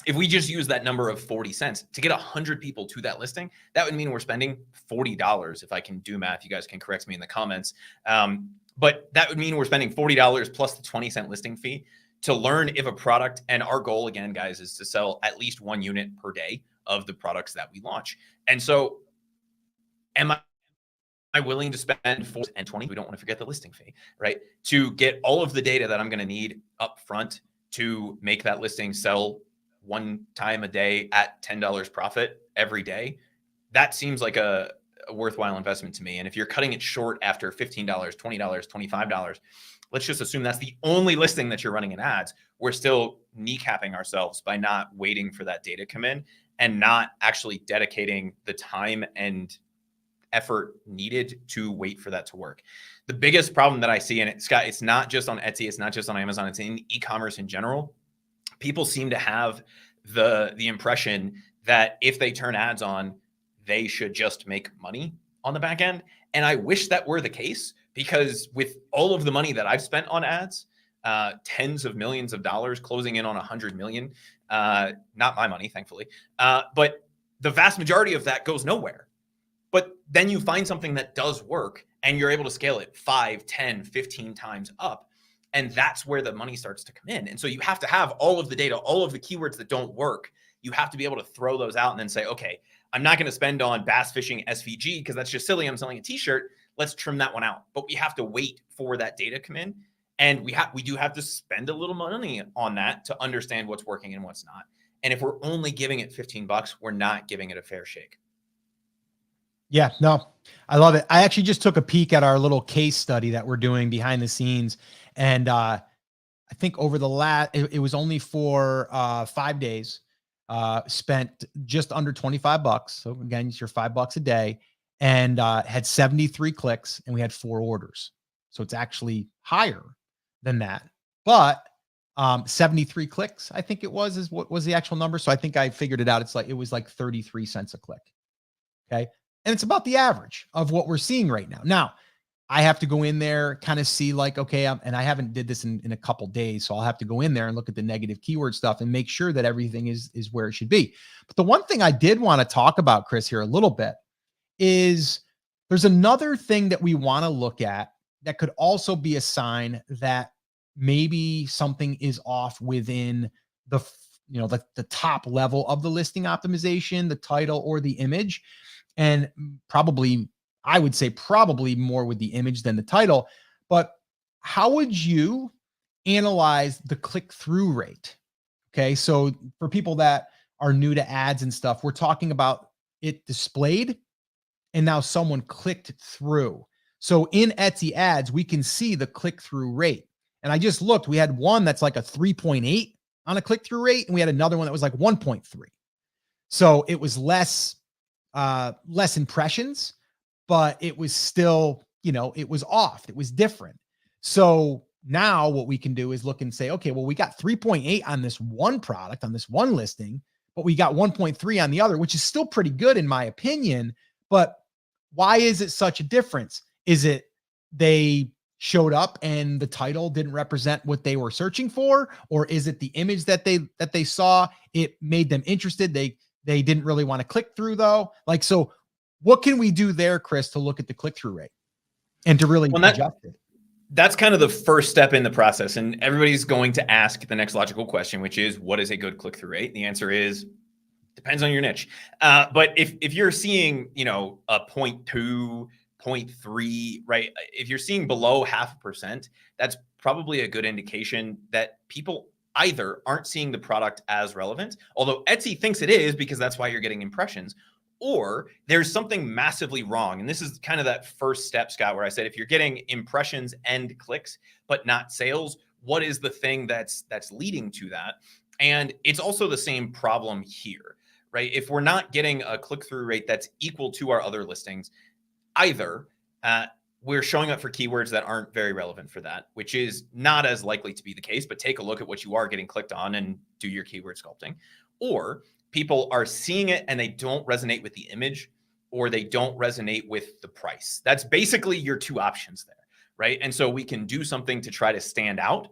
if we just use that number of 40 cents to get 100 people to that listing, that would mean we're spending $40. If I can do math, you guys can correct me in the comments. But that would mean we're spending $40 plus the 20-cent listing fee to learn if a product, and our goal again, guys, is to sell at least 1 unit per day of the products that we launch. And so am I I willing to spend 4 and 20? We don't want to forget the listing fee, right? To get all of the data that I'm going to need up front to make that listing sell one time a day at $10 profit every day. That seems like a worthwhile investment to me. And if you're cutting it short after $15, $20, $25, let's just assume that's the only listing that you're running in ads. We're still kneecapping ourselves by not waiting for that data to come in and not actually dedicating the time and effort needed to wait for that to work. The biggest problem that I see, and Scott, it's not just on Etsy, it's not just on Amazon, it's in e-commerce in general. People seem to have the impression that if they turn ads on, they should just make money on the back end. And I wish that were the case, because with all of the money that I've spent on ads, tens of millions of dollars, closing in on 100 million, not my money, thankfully, but the vast majority of that goes nowhere. But then you find something that does work and you're able to scale it 5, 10, 15 times up. And that's where the money starts to come in. And so you have to have all of the data, all of the keywords that don't work. You have to be able to throw those out and then say, okay, I'm not going to spend on bass fishing SVG because that's just silly. I'm selling a t-shirt. Let's trim that one out. But we have to wait for that data to come in. And we do have to spend a little money on that to understand what's working and what's not. And if we're only giving it $15, we're not giving it a fair shake.
Yeah, no, I love it. I actually just took a peek at our little case study that we're doing behind the scenes. And I think over the it was only for 5 days, spent just under $25. So again, it's your $5 a day, and had 73 clicks, and we had 4 orders. So it's actually higher than that. But 73 clicks, I think it was, is what was the actual number. So I think I figured it out. It was like 33 cents a click. Okay. And it's about the average of what we're seeing right now. Now, I have to go in there, kind of see like, okay, and I haven't did this in a couple days. So I'll have to go in there and look at the negative keyword stuff and make sure that everything is where it should be. But the one thing I did want to talk about, Chris, here a little bit is there's another thing that we want to look at that could also be a sign that maybe something is off within the top level of the listing optimization, the title or the image. And probably, I would say probably more with the image than the title. But how would you analyze the click-through rate? Okay, so for people that are new to ads and stuff, we're talking about it displayed and now someone clicked through. So in Etsy ads, we can see the click-through rate. And I just looked, we had one that's like a 3.8 on a click-through rate, and we had another one that was like 1.3. So it was less impressions, but it was still, it was off. It was different. So now what we can do is look and say, okay, well, we got 3.8 on this one product, on this one listing, but we got 1.3 on the other, which is still pretty good in my opinion. But why is it such a difference? Is it they showed up and the title didn't represent what they were searching for? Or is it the image that they saw, it made them interested? They didn't really want to click through though. Like, so what can we do there, Chris, to look at the click-through rate and to really adjust it?
That's kind of the first step in the process. And everybody's going to ask the next logical question, which is, what is a good click-through rate? The answer is, depends on your niche. But if you're seeing, a 0.2, 0.3, right? If you're seeing below 0.5%, that's probably a good indication that people either aren't seeing the product as relevant, although Etsy thinks it is because that's why you're getting impressions, or there's something massively wrong. And this is kind of that first step, Scott, where I said, if you're getting impressions and clicks, but not sales, what is the thing that's leading to that? And it's also the same problem here, right? If we're not getting a click-through rate that's equal to our other listings, either we're showing up for keywords that aren't very relevant for that, which is not as likely to be the case, but take a look at what you are getting clicked on and do your keyword sculpting. Or people are seeing it and they don't resonate with the image, or they don't resonate with the price. That's basically your 2 options there, right? And so we can do something to try to stand out.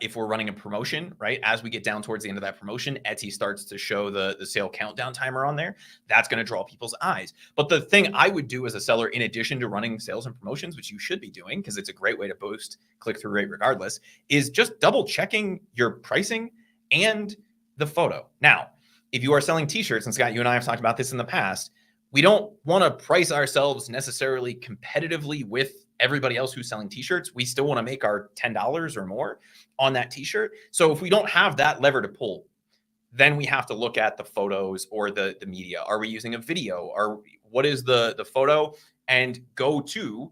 If we're running a promotion, right? As we get down towards the end of that promotion, Etsy starts to show the sale countdown timer on there. That's going to draw people's eyes. But the thing I would do as a seller, in addition to running sales and promotions, which you should be doing because it's a great way to boost click-through rate regardless, is just double checking your pricing and the photo. Now, if you are selling t-shirts, and Scott, you and I have talked about this in the past, we don't want to price ourselves necessarily competitively with everybody else who's selling t-shirts. We still want to make our $10 or more on that t-shirt. So if we don't have that lever to pull, then we have to look at the photos or the media. Are we using a video? What is the photo? And go to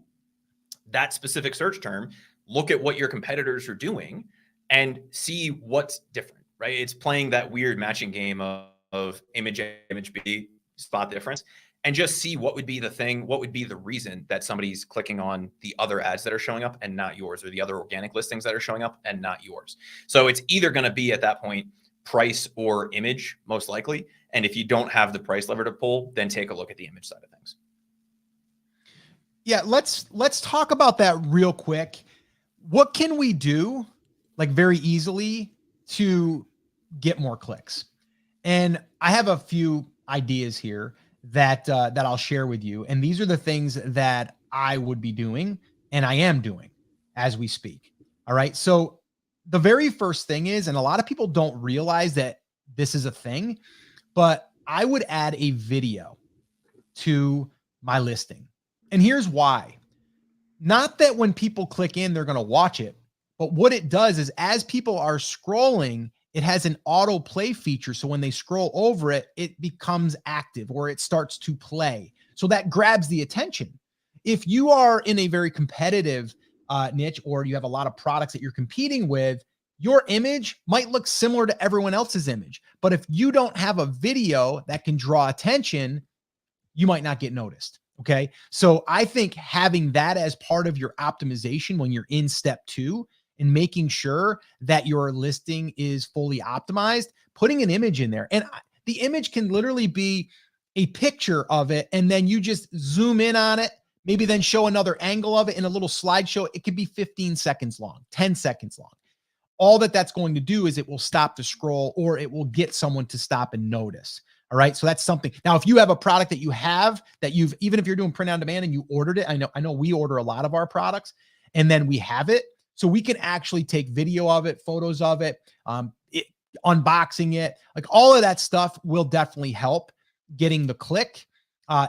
that specific search term, look at what your competitors are doing and see what's different, right? It's playing that weird matching game of image A, image B, spot difference, and just see what would be the thing, what would be the reason that somebody's clicking on the other ads that are showing up and not yours, or the other organic listings that are showing up and not yours. So it's either going to be at that point price or image, most likely. And if you don't have the price lever to pull, then take a look at the image side of things.
Yeah, let's talk about that real quick. What can we do, like very easily, to get more clicks? And I have a few ideas here that I'll share with you. And these are the things that I would be doing and I am doing as we speak. All right. So the very first thing is, and a lot of people don't realize that this is a thing, but I would add a video to my listing. And here's why. Not that when people click in, they're going to watch it, but what it does is as people are scrolling, it has an auto play feature. So when they scroll over it, it becomes active or it starts to play. So that grabs the attention. If you are in a very competitive niche, or you have a lot of products that you're competing with, your image might look similar to everyone else's image. But if you don't have a video that can draw attention, you might not get noticed. Okay. So I think having that as part of your optimization when you're in step 2 and making sure that your listing is fully optimized, putting an image in there. And the image can literally be a picture of it. And then you just zoom in on it, maybe then show another angle of it in a little slideshow. It could be 15 seconds long, 10 seconds long. All that's going to do is it will stop the scroll, or it will get someone to stop and notice. All right. So that's something. Now, if you have a product that you have that you've, even if you're doing print on demand and you ordered it, I know we order a lot of our products and then we have it. So we can actually take video of it, photos of it, unboxing it, like all of that stuff will definitely help getting the click.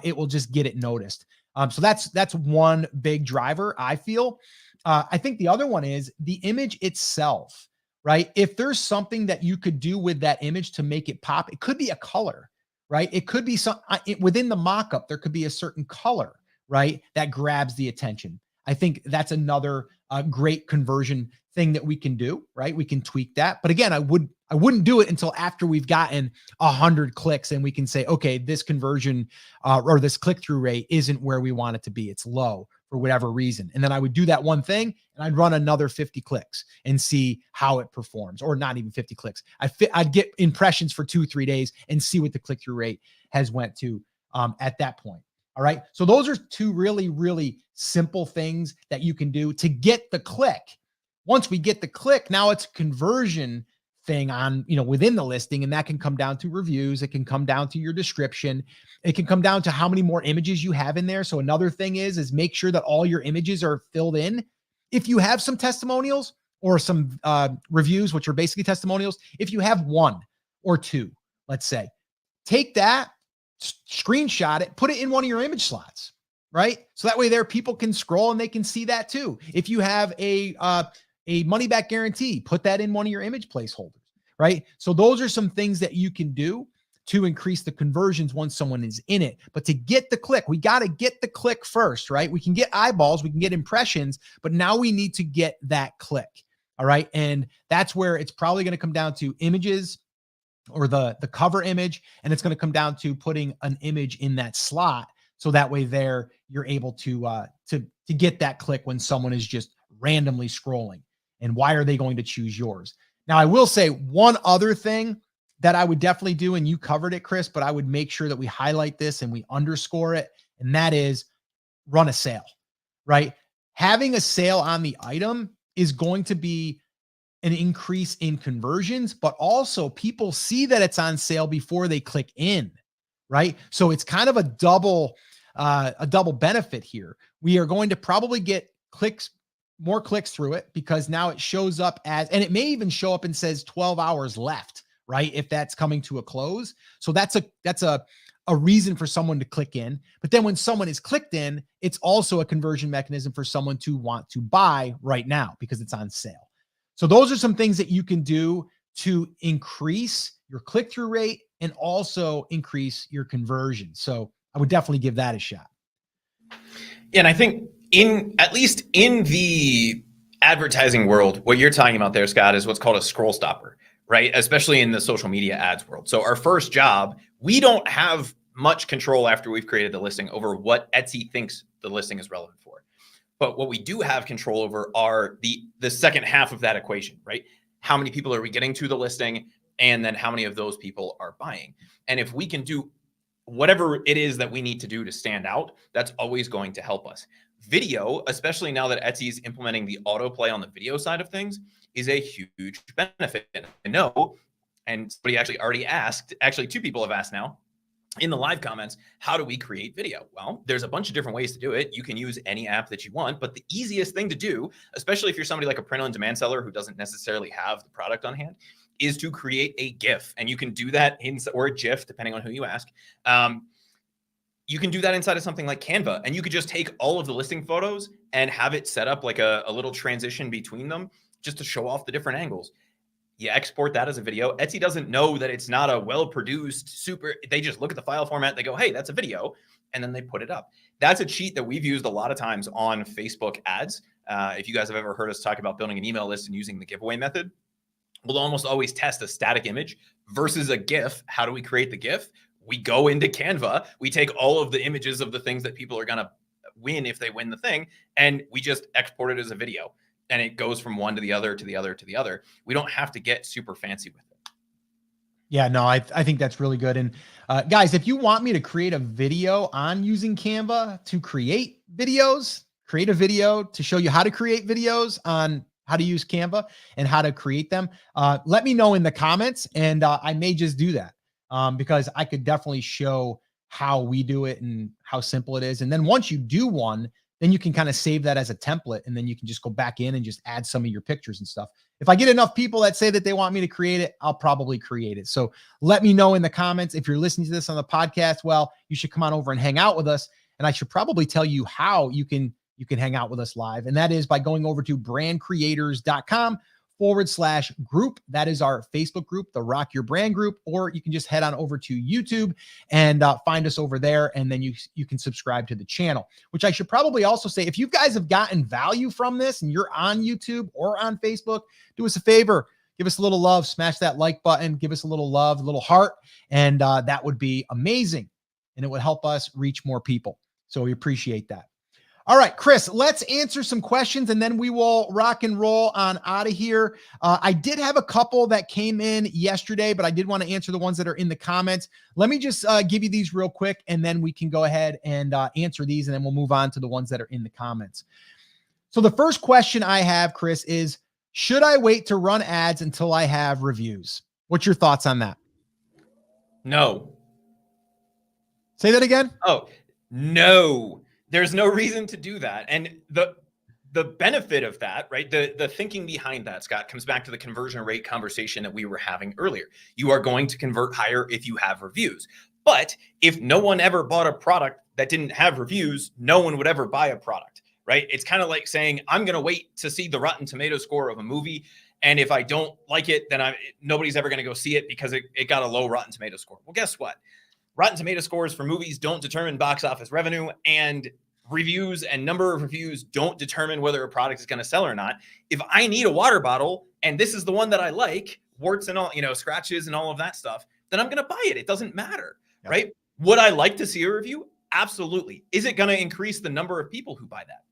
It will just get it noticed. So that's one big driver, I feel. I think the other one is the image itself, right? If there's something that you could do with that image to make it pop, it could be a color, right? It could be some within the mock-up, there could be a certain color, right? That grabs the attention. I think that's another great conversion thing that we can do, right? We can tweak that. But again, I wouldn't do it until after we've gotten 100 clicks and we can say, okay, this conversion or this click-through rate isn't where we want it to be. It's low for whatever reason. And then I would do that one thing and I'd run another 50 clicks and see how it performs, or not even 50 clicks. I'd get impressions for 2-3 days and see what the click-through rate has went to at that point. All right. So those are two really, really simple things that you can do to get the click. Once we get the click, now it's a conversion thing on, within the listing. And that can come down to reviews. It can come down to your description. It can come down to how many more images you have in there. So another thing is make sure that all your images are filled in. If you have some testimonials or some reviews, which are basically testimonials, if you have 1 or 2, let's say, take that, screenshot it, put it in one of your image slots, right? So that way there people can scroll and they can see that too. If you have a money back guarantee, put that in one of your image placeholders, right? So those are some things that you can do to increase the conversions once someone is in it. But to get the click, we got to get the click first, right? We can get eyeballs, we can get impressions, but now we need to get that click. All right. And that's where it's probably going to come down to images, or the cover image. And it's going to come down to putting an image in that slot. So that way there, you're able to get that click when someone is just randomly scrolling. And why are they going to choose yours? Now, I will say one other thing that I would definitely do, and you covered it, Chris, but I would make sure that we highlight this and we underscore it. And that is run a sale, right? Having a sale on the item is going to be an increase in conversions, but also people see that it's on sale before they click in, right? So it's kind of a double benefit here. We are going to probably get more clicks through it, because now it shows up as, and it may even show up and says 12 hours left, right? If that's coming to a close. So that's a a reason for someone to click in. But then when someone is clicked in, it's also a conversion mechanism for someone to want to buy right now because it's on sale. So those are some things that you can do to increase your click-through rate and also increase your conversion. So I would definitely give that a shot.
And I think at least in the advertising world, what you're talking about there, Scott, is what's called a scroll stopper, right? Especially in the social media ads world. So our first job, we don't have much control after we've created the listing over what Etsy thinks the listing is relevant for. But what we do have control over are the second half of that equation, right? How many people are we getting to the listing? And then how many of those people are buying? And if we can do whatever it is that we need to do to stand out, that's always going to help us. Video, especially now that Etsy is implementing the autoplay on the video side of things, is a huge benefit. I know, and somebody actually already asked, actually 2 people have asked now in the live comments, how do we create video? Well, there's a bunch of different ways to do it. You can use any app that you want, but the easiest thing to do, especially if you're somebody like a print-on-demand seller who doesn't necessarily have the product on hand, is to create a GIF. And you can do that or a GIF, depending on who you ask. You can do that inside of something like Canva, and you could just take all of the listing photos and have it set up like a little transition between them just to show off the different angles. You export that as a video. Etsy doesn't know that it's not a well-produced they just look at the file format. They go, hey, that's a video. And then they put it up. That's a cheat that we've used a lot of times on Facebook ads. If you guys have ever heard us talk about building an email list and using the giveaway method, we'll almost always test a static image versus a GIF. How do we create the GIF? We go into Canva. We take all of the images of the things that people are going to win if they win the thing, and we just export it as a video. And it goes from one to the other, to the other, to the other. We don't have to get super fancy with it.
Yeah, no, I think that's really good. And guys, if you want me to create a video on using Canva to create videos, create a video to show you how to create videos on how to use Canva and how to create them, let me know in the comments, and I may just do that because I could definitely show how we do it and how simple it is. And then once you do one, then you can kind of save that as a template, and then you can just go back in and just add some of your pictures and stuff. If I get enough people that say that they want me to create it, I'll probably create it. So let me know in the comments. If you're listening to this on the podcast, well, you should come on over and hang out with us. And I should probably tell you how you can hang out with us live. And that is by going over to brandcreators.com/group. That is our Facebook group, the Rock Your Brand group, or you can just head on over to YouTube and find us over there. And then you can subscribe to the channel, which I should probably also say, if you guys have gotten value from this and you're on YouTube or on Facebook, do us a favor, give us a little love, smash that like button, give us a little love, a little heart. And that would be amazing. And it would help us reach more people. So we appreciate that. All right, Chris, let's answer some questions and then we will rock and roll on out of here. I did have a couple that came in yesterday, but I did want to answer the ones that are in the comments. Let me just give you these real quick, and then we can go ahead and answer these, and then we'll move on to the ones that are in the comments. So the first question I have, Chris, is, should I wait to run ads until I have reviews? What's your thoughts on that?
No.
Say that again.
Oh, no. There's no reason to do that. And the benefit of that, right? The thinking behind that, Scott, comes back to the conversion rate conversation that we were having earlier. You are going to convert higher if you have reviews. But if no one ever bought a product that didn't have reviews, no one would ever buy a product, right? It's kind of like saying, I'm going to wait to see the Rotten Tomato score of a movie. And if I don't like it, then nobody's ever going to go see it because it got a low Rotten Tomato score. Well, guess what? Rotten Tomato scores for movies don't determine box office revenue, and reviews and number of reviews don't determine whether a product is going to sell or not. If I need a water bottle and this is the one that I like, warts and all, scratches and all of that stuff, then I'm going to buy it. It doesn't matter, right? Would I like to see a review? Absolutely. Is it going to increase the number of people who buy that?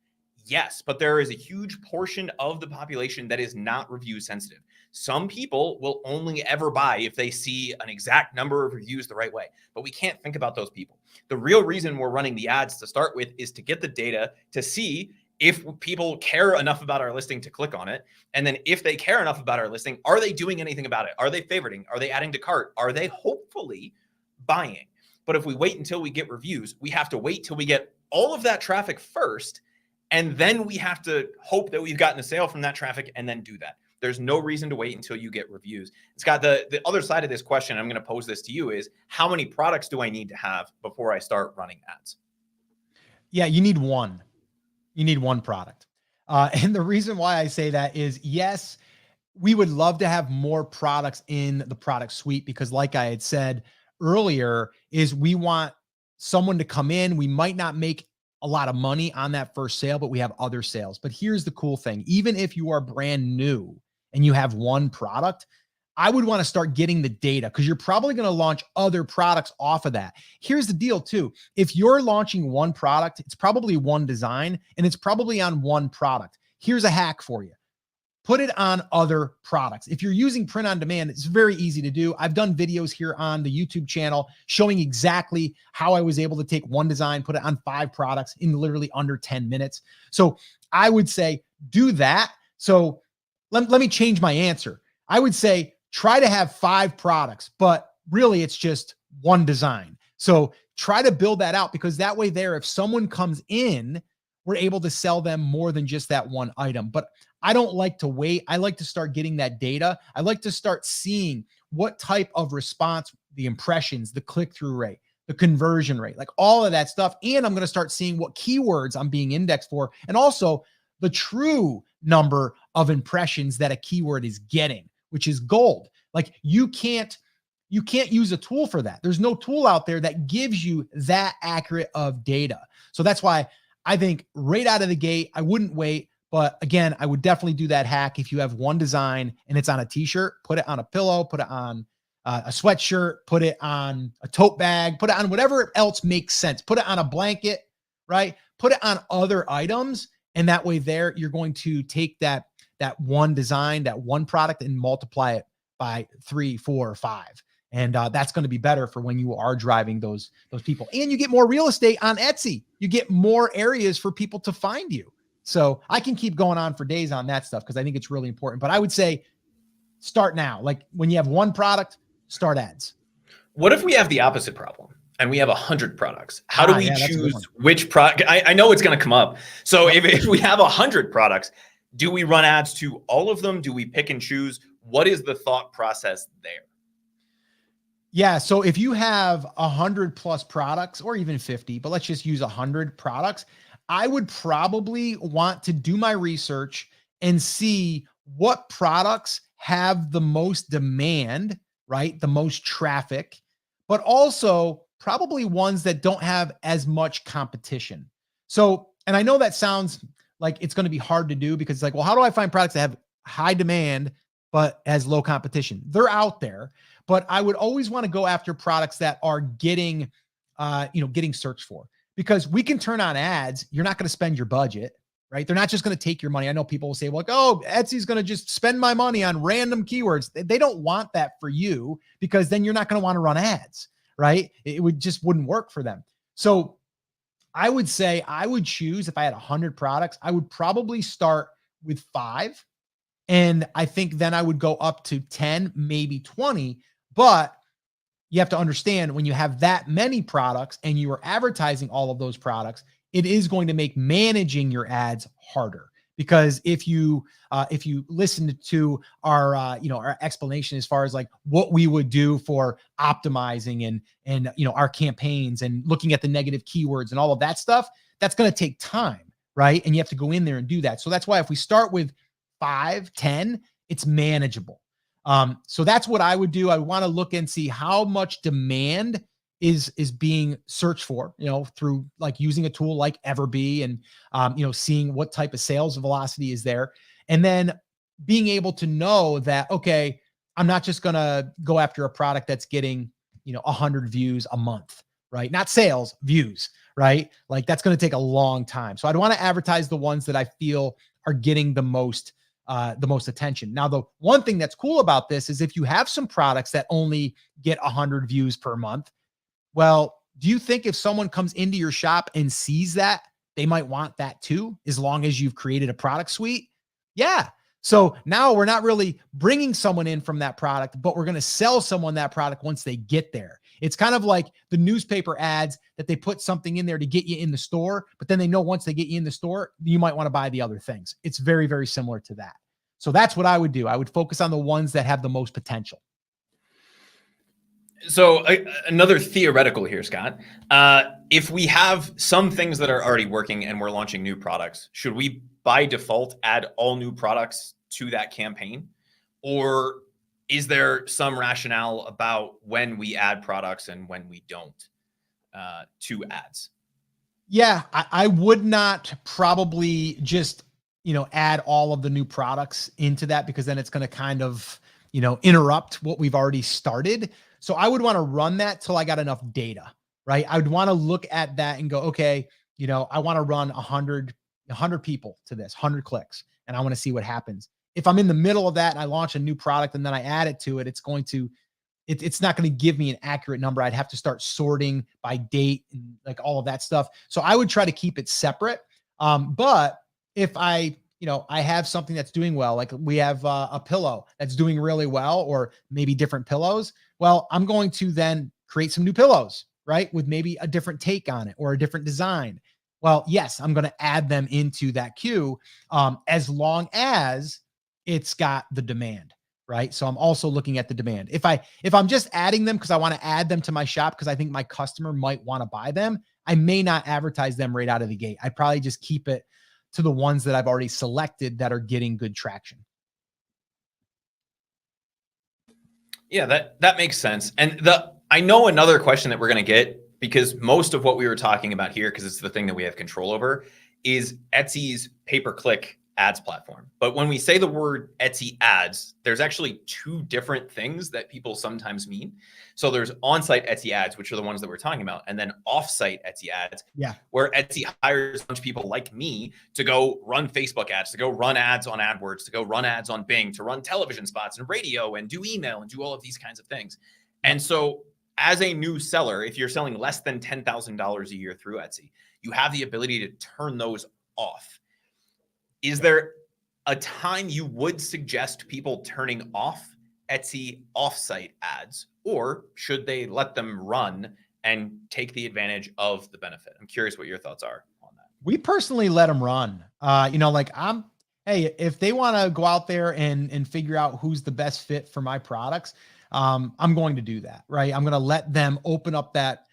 Yes, but there is a huge portion of the population that is not review sensitive. Some people will only ever buy if they see an exact number of reviews the right way, but we can't think about those people. The real reason we're running the ads to start with is to get the data to see if people care enough about our listing to click on it. And then if they care enough about our listing, are they doing anything about it? Are they favoriting? Are they adding to cart? Are they hopefully buying? But if we wait until we get reviews, we have to wait till we get all of that traffic first. And then we have to hope that we've gotten a sale from that traffic and then do that. There's no reason to wait until you get reviews. Scott, the other side of this question, I'm going to pose this to you, is how many products do I need to have before I start running ads?
Yeah, you need one. You need one product. And the reason why I say that is, yes, we would love to have more products in the product suite, because like I had said earlier, is we want someone to come in. We might not make a lot of money on that first sale, but we have other sales. But here's the cool thing. Even if you are brand new and you have one product, I would want to start getting the data, because you're probably going to launch other products off of that. Here's the deal too. If you're launching one product, it's probably one design and it's probably on one product. Here's a hack for you. Put it on other products. If you're using print on demand, it's very easy to do. I've done videos here on the YouTube channel showing exactly how I was able to take one design, put it on 5 products in literally under 10 minutes. So I would say do that. So let me change my answer. I would say try to have 5 products, but really it's just one design. So try to build that out, because that way there, if someone comes in, we're able to sell them more than just that one item. But I don't like to wait. I like to start getting that data. I like to start seeing what type of response, the impressions, the click-through rate, the conversion rate, like all of that stuff. And I'm going to start seeing what keywords I'm being indexed for, and also the true number of impressions that a keyword is getting, which is gold. Like you can't use a tool for that. There's no tool out there that gives you that accurate of data. So that's why I think right out of the gate, I wouldn't wait. But again, I would definitely do that hack. If you have one design and it's on a t-shirt, put it on a pillow, put it on a sweatshirt, put it on a tote bag, put it on whatever else makes sense. Put it on a blanket, right? Put it on other items. And that way there, you're going to take that one design, that one product, and multiply it by 3, 4, or 5. And that's going to be better for when you are driving those people. And you get more real estate on Etsy. You get more areas for people to find you. So I can keep going on for days on that stuff, because I think it's really important. But I would say start now. Like when you have one product, start ads.
What if we have the opposite problem and we have 100 products? How do we choose which product? I know it's going to come up. So if we have 100 products, do we run ads to all of them? Do we pick and choose? What is the thought process there?
Yeah. So if you have 100+ products, or even 50, but let's just use 100 products, I would probably want to do my research and see what products have the most demand, right? The most traffic, but also probably ones that don't have as much competition. So, and I know that sounds like it's going to be hard to do, because it's like, well, how do I find products that have high demand, but has low competition? They're out there, but I would always want to go after products that are getting searched for. Because we can turn on ads. You're not going to spend your budget, right? They're not just going to take your money. I know people will say, well, like, oh, Etsy's going to just spend my money on random keywords. They don't want that for you, because then you're not going to want to run ads, right? It wouldn't work for them. So I would say I would choose, if I had 100 products, I would probably start with 5. And I think then I would go up to 10, maybe 20. But you have to understand, when you have that many products and you are advertising all of those products, it is going to make managing your ads harder. Because if you listen to our our explanation as far as like what we would do for optimizing and our campaigns and looking at the negative keywords and all of that stuff, that's going to take time, right? And you have to go in there and do that. So that's why if we start with 5, 10, it's manageable. So that's what I would do. I want to look and see how much demand is being searched for, through like using a tool like Everbee, and, seeing what type of sales velocity is there. And then being able to know that, okay, I'm not just going to go after a product that's getting, 100 views a month, right? Not sales, views, right? Like that's going to take a long time. So I'd want to advertise the ones that I feel are getting the most attention. Now, the one thing that's cool about this is if you have some products that only get 100 views per month, well, do you think if someone comes into your shop and sees that, they might want that too, as long as you've created a product suite? Yeah. So now we're not really bringing someone in from that product, but we're going to sell someone that product once they get there. It's kind of like the newspaper ads that they put something in there to get you in the store, but then they know once they get you in the store, you might want to buy the other things. It's very, very similar to that. So that's what I would do. I would focus on the ones that have the most potential.
So another theoretical here, Scott. If we have some things that are already working and we're launching new products, should we by default add all new products to that campaign? Or is there some rationale about when we add products and when we don't to ads?
Yeah, I would not probably just, add all of the new products into that, because then it's going to kind of, interrupt what we've already started. So I would want to run that till I got enough data, right? I would want to look at that and go, okay, I want to run 100 people to this, 100 clicks, and I want to see what happens. If I'm in the middle of that and I launch a new product and then I add it to it, it's not going to give me an accurate number. I'd have to start sorting by date and like all of that stuff. So I would try to keep it separate. But if I have something that's doing well, like we have a pillow that's doing really well, or maybe different pillows, well, I'm going to then create some new pillows, right? With maybe a different take on it or a different design. Well, yes, I'm going to add them into that queue, as long as it's got the demand. Right. So I'm also looking at the demand. If I'm just adding them because I want to add them to my shop because I think my customer might want to buy them, I may not advertise them right out of the gate. I probably just keep it to the ones that I've already selected that are getting good traction.
Yeah, that makes sense. And I know another question that we're going to get, because most of what we were talking about here, because it's the thing that we have control over, is Etsy's pay-per-click ads platform. But when we say the word Etsy ads, there's actually two different things that people sometimes mean. So there's on-site Etsy ads, which are the ones that we're talking about, and then off-site Etsy ads, where Etsy hires a bunch of people like me to go run Facebook ads, to go run ads on AdWords, to go run ads on Bing, to run television spots and radio and do email and do all of these kinds of things. And so as a new seller, if you're selling less than $10,000 a year through Etsy, you have the ability to turn those off. Is there a time you would suggest people turning off Etsy offsite ads, or should they let them run and take the advantage of the benefit? I'm curious what your thoughts are on that.
We personally let them run. Hey, if they want to go out there and figure out who's the best fit for my products, I'm going to do that, right? I'm going to let them open up that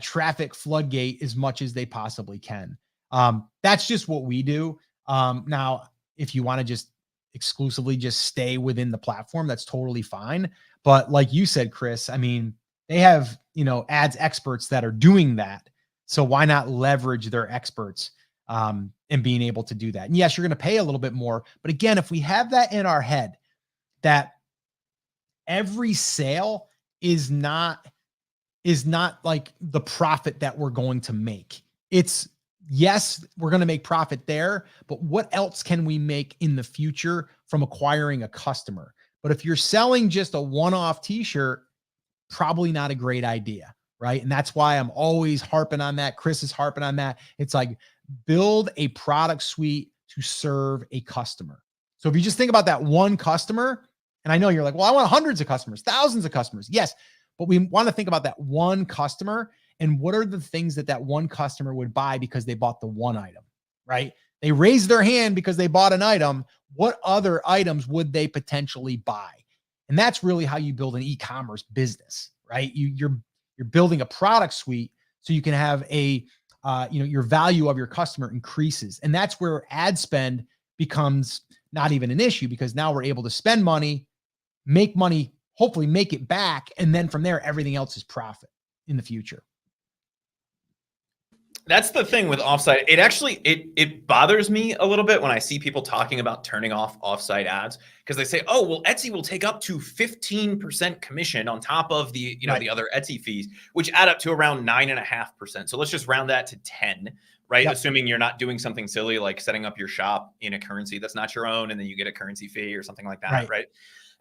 traffic floodgate as much as they possibly can. That's just what we do. Now, if you want to just exclusively just stay within the platform, that's totally fine. But like you said, Chris, I mean, they have, ads experts that are doing that. So why not leverage their experts, and being able to do that? And yes, you're going to pay a little bit more. But again, if we have that in our head, that every sale is not like the profit that we're going to make. It's, yes, we're going to make profit there, but what else can we make in the future from acquiring a customer? But if you're selling just a one-off t-shirt, probably not a great idea, right? And that's why I'm always harping on that. Chris is harping on that. It's like, build a product suite to serve a customer. So if you just think about that one customer, and I know you're like, well, I want hundreds of customers, thousands of customers. Yes, but we want to think about that one customer and what are the things that one customer would buy because they bought the one item, right? They raised their hand because they bought an item. What other items would they potentially buy? And that's really how you build an e-commerce business, right? You're building a product suite so you can have your value of your customer increases. And that's where ad spend becomes not even an issue, because now we're able to spend money, make money, hopefully make it back. And then from there, everything else is profit in the future.
That's the thing with offsite. It actually, it bothers me a little bit when I see people talking about turning off offsite ads, because they say, oh, well, Etsy will take up to 15% commission on top of the, the other Etsy fees, which add up to around 9.5%. So let's just round that to 10, right? Yep. Assuming you're not doing something silly like setting up your shop in a currency that's not your own, and then you get a currency fee or something like that, right?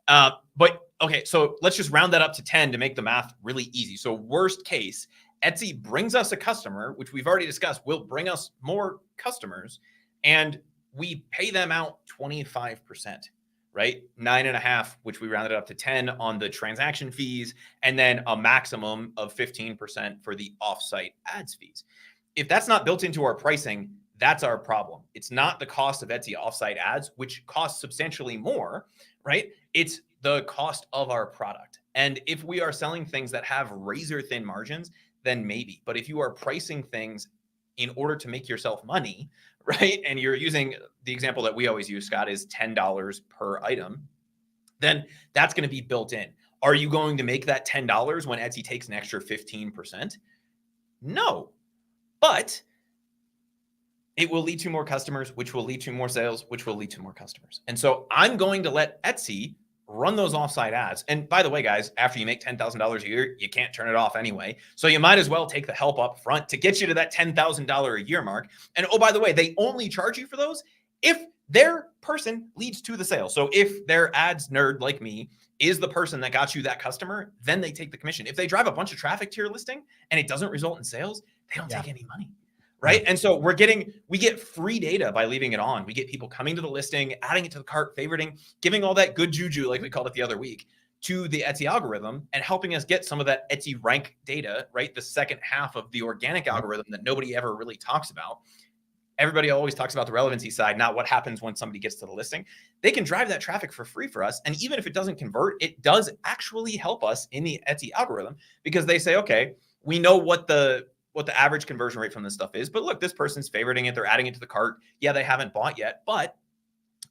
But okay, so let's just round that up to 10 to make the math really easy. So worst case, Etsy brings us a customer, which we've already discussed will bring us more customers, and we pay them out 25%, right? 9.5, which we rounded up to 10 on the transaction fees, and then a maximum of 15% for the offsite ads fees. If that's not built into our pricing, That's our problem. It's not the cost of Etsy offsite ads, which costs substantially more, right? It's the cost of our product. And if we are selling things that have razor thin margins, then maybe. But if you are pricing things in order to make yourself money, right? And you're using the example that we always use, Scott, is $10 per item, then that's going to be built in. Are you going to make that $10 when Etsy takes an extra 15%? No, but it will lead to more customers, which will lead to more sales, which will lead to more customers. And so I'm going to let Etsy run those offsite ads. And by the way, guys, after you make $10,000 a year, you can't turn it off anyway. So you might as well take the help up front to get you to that $10,000 a year mark. And oh, by the way, they only charge you for those if their person leads to the sale. So if their ads nerd like me is the person that got you that customer, then they take the commission. If they drive a bunch of traffic to your listing and it doesn't result in sales, they don't take any money. Right. And so we get free data by leaving it on. We get people coming to the listing, adding it to the cart, favoriting, giving all that good juju, like we called it the other week, to the Etsy algorithm and helping us get some of that Etsy rank data, right? The second half of the organic algorithm that nobody ever really talks about. Everybody always talks about the relevancy side, not what happens when somebody gets to the listing. They can drive that traffic for free for us. And even if it doesn't convert, it does actually help us in the Etsy algorithm because they say, okay, we know what the average conversion rate from this stuff is. But look, this person's favoriting it. They're adding it to the cart. Yeah, they haven't bought yet, but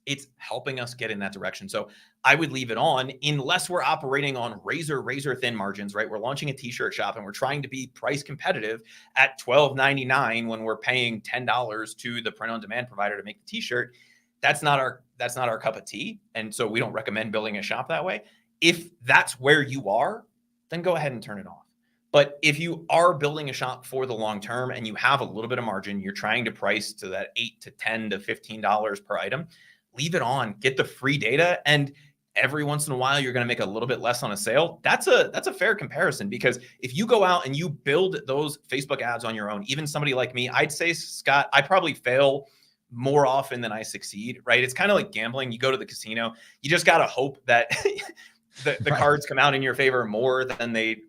it's helping us get in that direction. So I would leave it on unless we're operating on razor thin margins, right? We're launching a t-shirt shop and we're trying to be price competitive at $12.99 when we're paying $10 to the print on demand provider to make the t-shirt. That's not our cup of tea. And so we don't recommend building a shop that way. If that's where you are, then go ahead and turn it off. But if you are building a shop for the long term and you have a little bit of margin, you're trying to price to that $8 to $10 to $15 per item, leave it on, get the free data. And every once in a while, you're going to make a little bit less on a sale. That's a fair comparison because if you go out and you build those Facebook ads on your own, even somebody like me, I'd say, Scott, I probably fail more often than I succeed, right? It's kind of like gambling. You go to the casino, you just got to hope that the cards come out in your favor more than they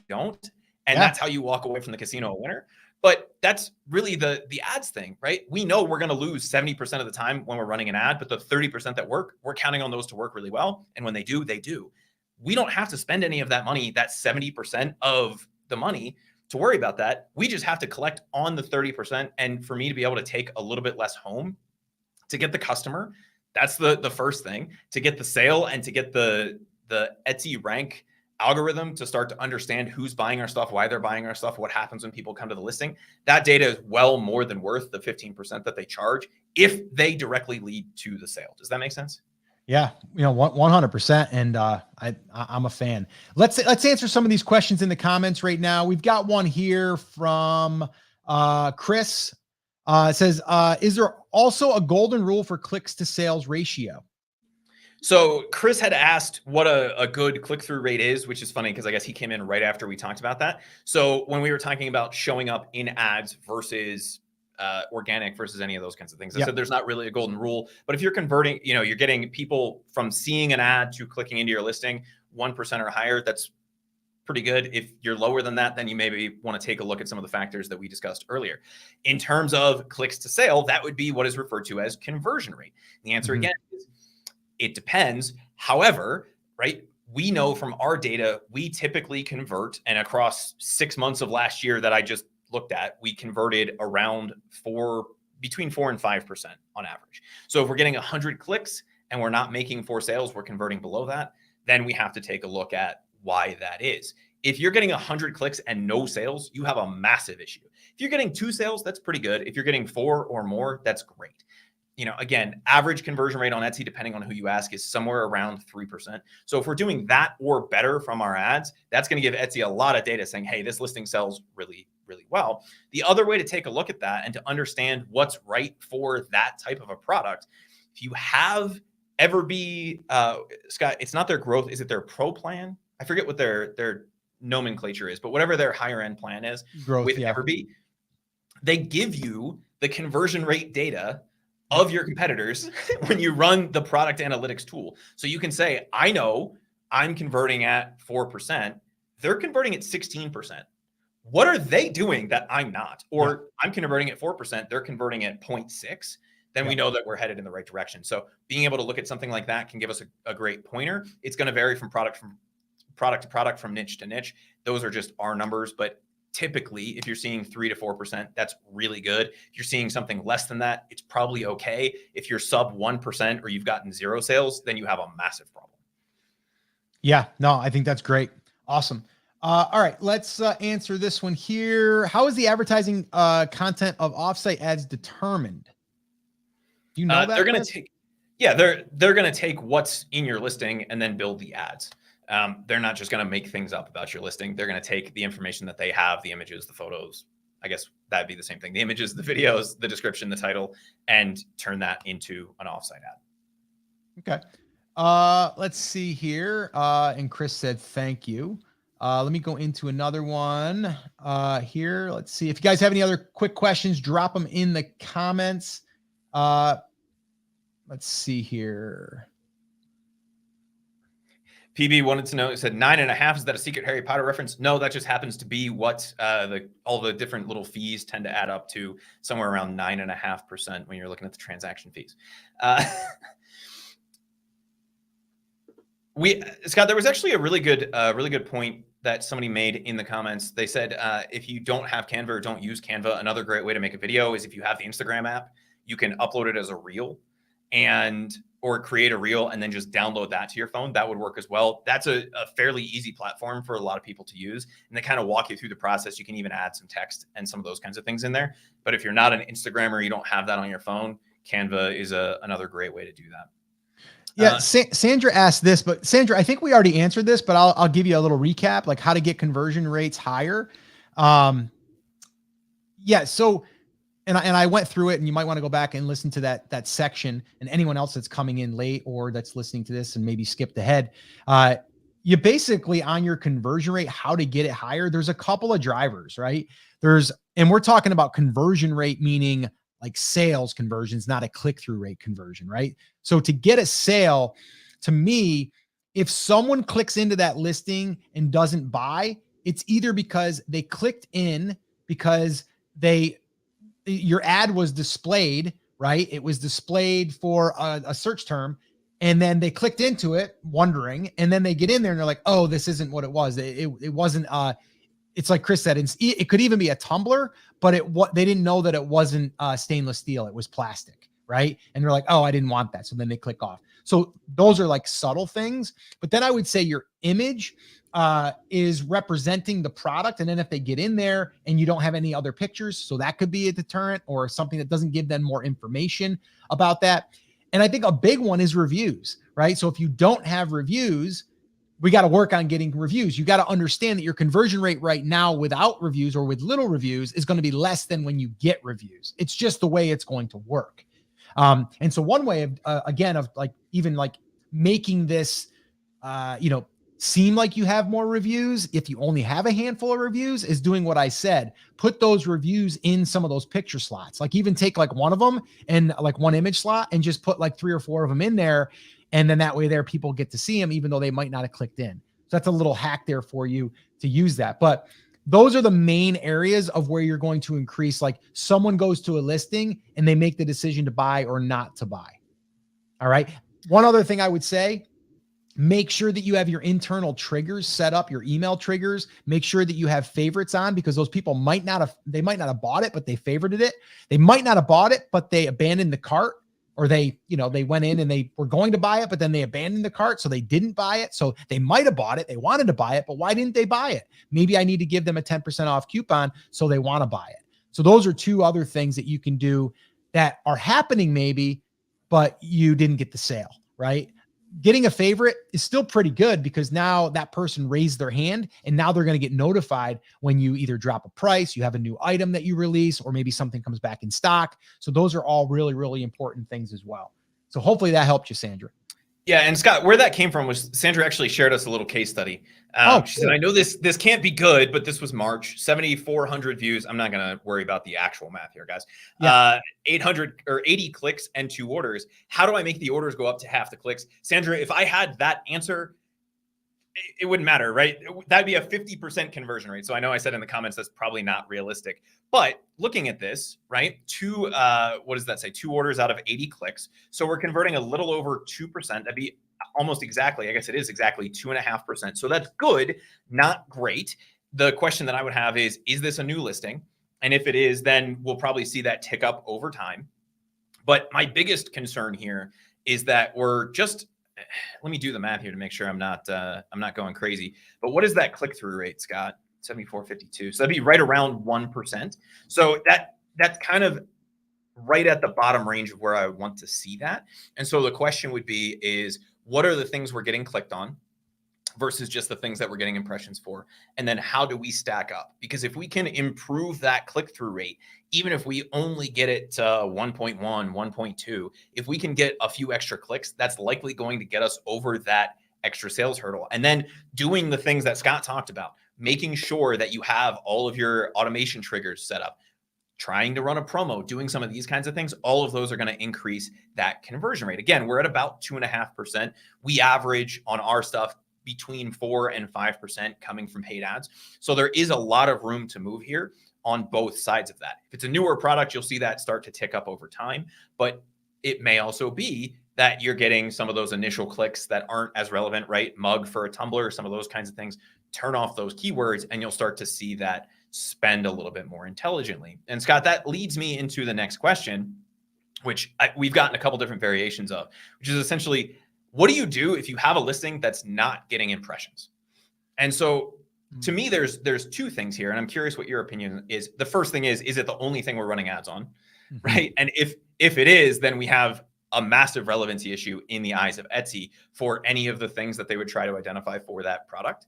don't. And that's how you walk away from the casino a winner. But that's really the ads thing, right? We know we're going to lose 70% of the time when we're running an ad, but the 30% that work, we're counting on those to work really well. And when they do, they do. We don't have to spend any of that money, that 70% of the money, to worry about that. We just have to collect on the 30%. And for me to be able to take a little bit less home to get the customer, that's the first thing. To get the sale and to get the Etsy rank algorithm to start to understand who's buying our stuff, why they're buying our stuff, what happens when people come to the listing. That data is well more than worth the 15% that they charge if they directly lead to the sale. Does that make sense?
Yeah, 100%. And I'm a fan. Let's answer some of these questions in the comments right now. We've got one here from Chris. It says, is there also a golden rule for clicks to sales ratio?
So Chris had asked what a good click-through rate is, which is funny because I guess he came in right after we talked about that. So when we were talking about showing up in ads versus organic versus any of those kinds of things, I said there's not really a golden rule. But if you're converting, you're getting people from seeing an ad to clicking into your listing 1% or higher, that's pretty good. If you're lower than that, then you maybe want to take a look at some of the factors that we discussed earlier. In terms of clicks to sale, that would be what is referred to as conversion rate. The answer again is it depends. However, right, we know from our data, we typically convert, and across 6 months of last year that I just looked at, we converted around between 4 and 5% on average. So if we're getting 100 clicks and we're not making 4 sales, we're converting below that, then we have to take a look at why that is. If you're getting 100 clicks and no sales, you have a massive issue. If you're getting 2 sales, that's pretty good. If you're getting 4 or more, that's great. Again, average conversion rate on Etsy, depending on who you ask, is somewhere around 3%. So if we're doing that or better from our ads, that's going to give Etsy a lot of data saying, hey, this listing sells really, really well. The other way to take a look at that and to understand what's right for that type of a product, if you have Scott, it's not their growth, is it their pro plan? I forget what their nomenclature is, but whatever their higher end plan is with Everbee, they give you the conversion rate data of your competitors when you run the product analytics tool. So you can say, I know I'm converting at 4%. They're converting at 16%. what are they doing that I'm not? Or
Yeah.
I'm converting at 4%, they're converting at 0.6. Then we know that we're headed in the right direction. So being able to look at something like that can give us a great pointer. It's going to vary from product to product, from niche to niche. Those are just our numbers. But typically, if you're seeing 3 to 4%, that's really good. If you're seeing something less than that, it's probably okay. If you're sub 1% or you've gotten 0 sales, then you have a massive problem.
Yeah, no, I think that's great. Awesome. All right, let's answer this one here. How is the advertising content of offsite ads determined? Do you know that?
They're going to take, yeah, they're going to take what's in your listing and then build the ads. They're not just going to make things up about your listing. They're going to take the information that they have, the images, the photos. I guess that'd be the same thing. The images, the videos, the description, the title, and turn that into an offsite ad.
Okay. Let's see here. And Chris said, thank you. Let me go into another one here. Let's see. If you guys have any other quick questions, drop them in the comments. Let's see here.
PB wanted to know, it said 9.5. Is that a secret Harry Potter reference? No, that just happens to be what all the different little fees tend to add up to, somewhere around 9.5% when you're looking at the transaction fees. Scott, there was actually a really good point that somebody made in the comments. They said, if you don't have Canva or don't use Canva, another great way to make a video is if you have the Instagram app, you can upload it as a reel or create a reel and then just download that to your phone. That would work as well. That's a fairly easy platform for a lot of people to use. And they kind of walk you through the process. You can even add some text and some of those kinds of things in there. But if you're not an Instagrammer, you don't have that on your phone, Canva is another great way to do that.
Yeah, Sandra asked this, but Sandra, I think we already answered this, but I'll give you a little recap, like how to get conversion rates higher. Yeah, so and I went through it, and you might want to go back and listen to that section. And anyone else that's coming in late or that's listening to this and maybe skipped ahead, you basically on your conversion rate, how to get it higher. There's a couple of drivers, right? And we're talking about conversion rate, meaning like sales conversions, not a click-through rate conversion, right? So to get a sale, to me, if someone clicks into that listing and doesn't buy, it's either because they clicked in because your ad was displayed, right? It was displayed for a search term, and then they clicked into it wondering, and then they get in there and they're like, oh, this isn't what it was. It wasn't, it's like Chris said, it could even be a tumbler, but they didn't know that it wasn't stainless steel. It was plastic, right? And they're like, oh, I didn't want that. So then they click off. So those are like subtle things. But then I would say your image is representing the product. And then if they get in there and you don't have any other pictures, so that could be a deterrent or something that doesn't give them more information about that. And I think a big one is reviews, right? So if you don't have reviews, we got to work on getting reviews. You got to understand that your conversion rate right now without reviews or with little reviews is going to be less than when you get reviews. It's just the way it's going to work. And so one way of, again, of like, even like making this, seem like you have more reviews, if you only have a handful of reviews, is doing what I said. Put those reviews in some of those picture slots. Like even take like one of them and like one image slot and just put like 3 or 4 of them in there. And then that way there people get to see them, even though they might not have clicked in. So that's a little hack there for you to use that. But those are the main areas of where you're going to increase. Like someone goes to a listing and they make the decision to buy or not to buy. All right. One other thing I would say, make sure that you have your internal triggers set up, your email triggers. Make sure that you have favorites on, because those people might not have bought it, but they favorited it. They might not have bought it, but they abandoned the cart. Or they went in and they were going to buy it, but then they abandoned the cart. So they didn't buy it. So they might've bought it. They wanted to buy it, but why didn't they buy it? Maybe I need to give them a 10% off coupon so they want to buy it. So those are 2 other things that you can do that are happening maybe, but you didn't get the sale, right? Getting a favorite is still pretty good because now that person raised their hand and now they're going to get notified when you either drop a price, you have a new item that you release, or maybe something comes back in stock. So those are all really, really important things as well. So hopefully that helped you, Sandra.
Yeah, and Scott, where that came from was Sandra actually shared us a little case study. She said, I know this can't be good, but this was March, 7,400 views. I'm not going to worry about the actual math here, guys. Yeah. 800 or 80 clicks and 2 orders. How do I make the orders go up to half the clicks? Sandra, if I had that answer, it wouldn't matter, right? That'd be a 50% conversion rate. So I know I said in the comments that's probably not realistic, but looking at this, right? What does that say? 2 orders out of 80 clicks. So we're converting a little over 2%. That'd be almost exactly, I guess it is exactly 2.5%. So that's good, not great. The question that I would have is this a new listing? And if it is, then we'll probably see that tick up over time. But my biggest concern here is that we're just, let me do the math here to make sure I'm not going crazy. But what is that click-through rate, Scott? 74.52. So that'd be right around 1%. So that's kind of right at the bottom range of where I would want to see that. And so the question would be is, what are the things we're getting clicked on versus just the things that we're getting impressions for? And then how do we stack up? Because if we can improve that click-through rate, even if we only get it to 1.1, 1.2, if we can get a few extra clicks, that's likely going to get us over that extra sales hurdle. And then doing the things that Scott talked about, making sure that you have all of your automation triggers set up, trying to run a promo, doing some of these kinds of things, all of those are going to increase that conversion rate. Again, we're at about 2.5%. We average on our stuff between 4 and 5% coming from paid ads. So there is a lot of room to move here on both sides of that. If it's a newer product, you'll see that start to tick up over time, but it may also be that you're getting some of those initial clicks that aren't as relevant, right? Mug for a tumbler, some of those kinds of things. Turn off those keywords and you'll start to see that spend a little bit more intelligently. And Scott, that leads me into the next question, which we've gotten a couple different variations of, which is essentially, what do you do if you have a listing that's not getting impressions? And so to me, there's 2 things here, and I'm curious what your opinion is. The first thing is it the only thing we're running ads on, right? And if it is, then we have a massive relevancy issue in the eyes of Etsy for any of the things that they would try to identify for that product.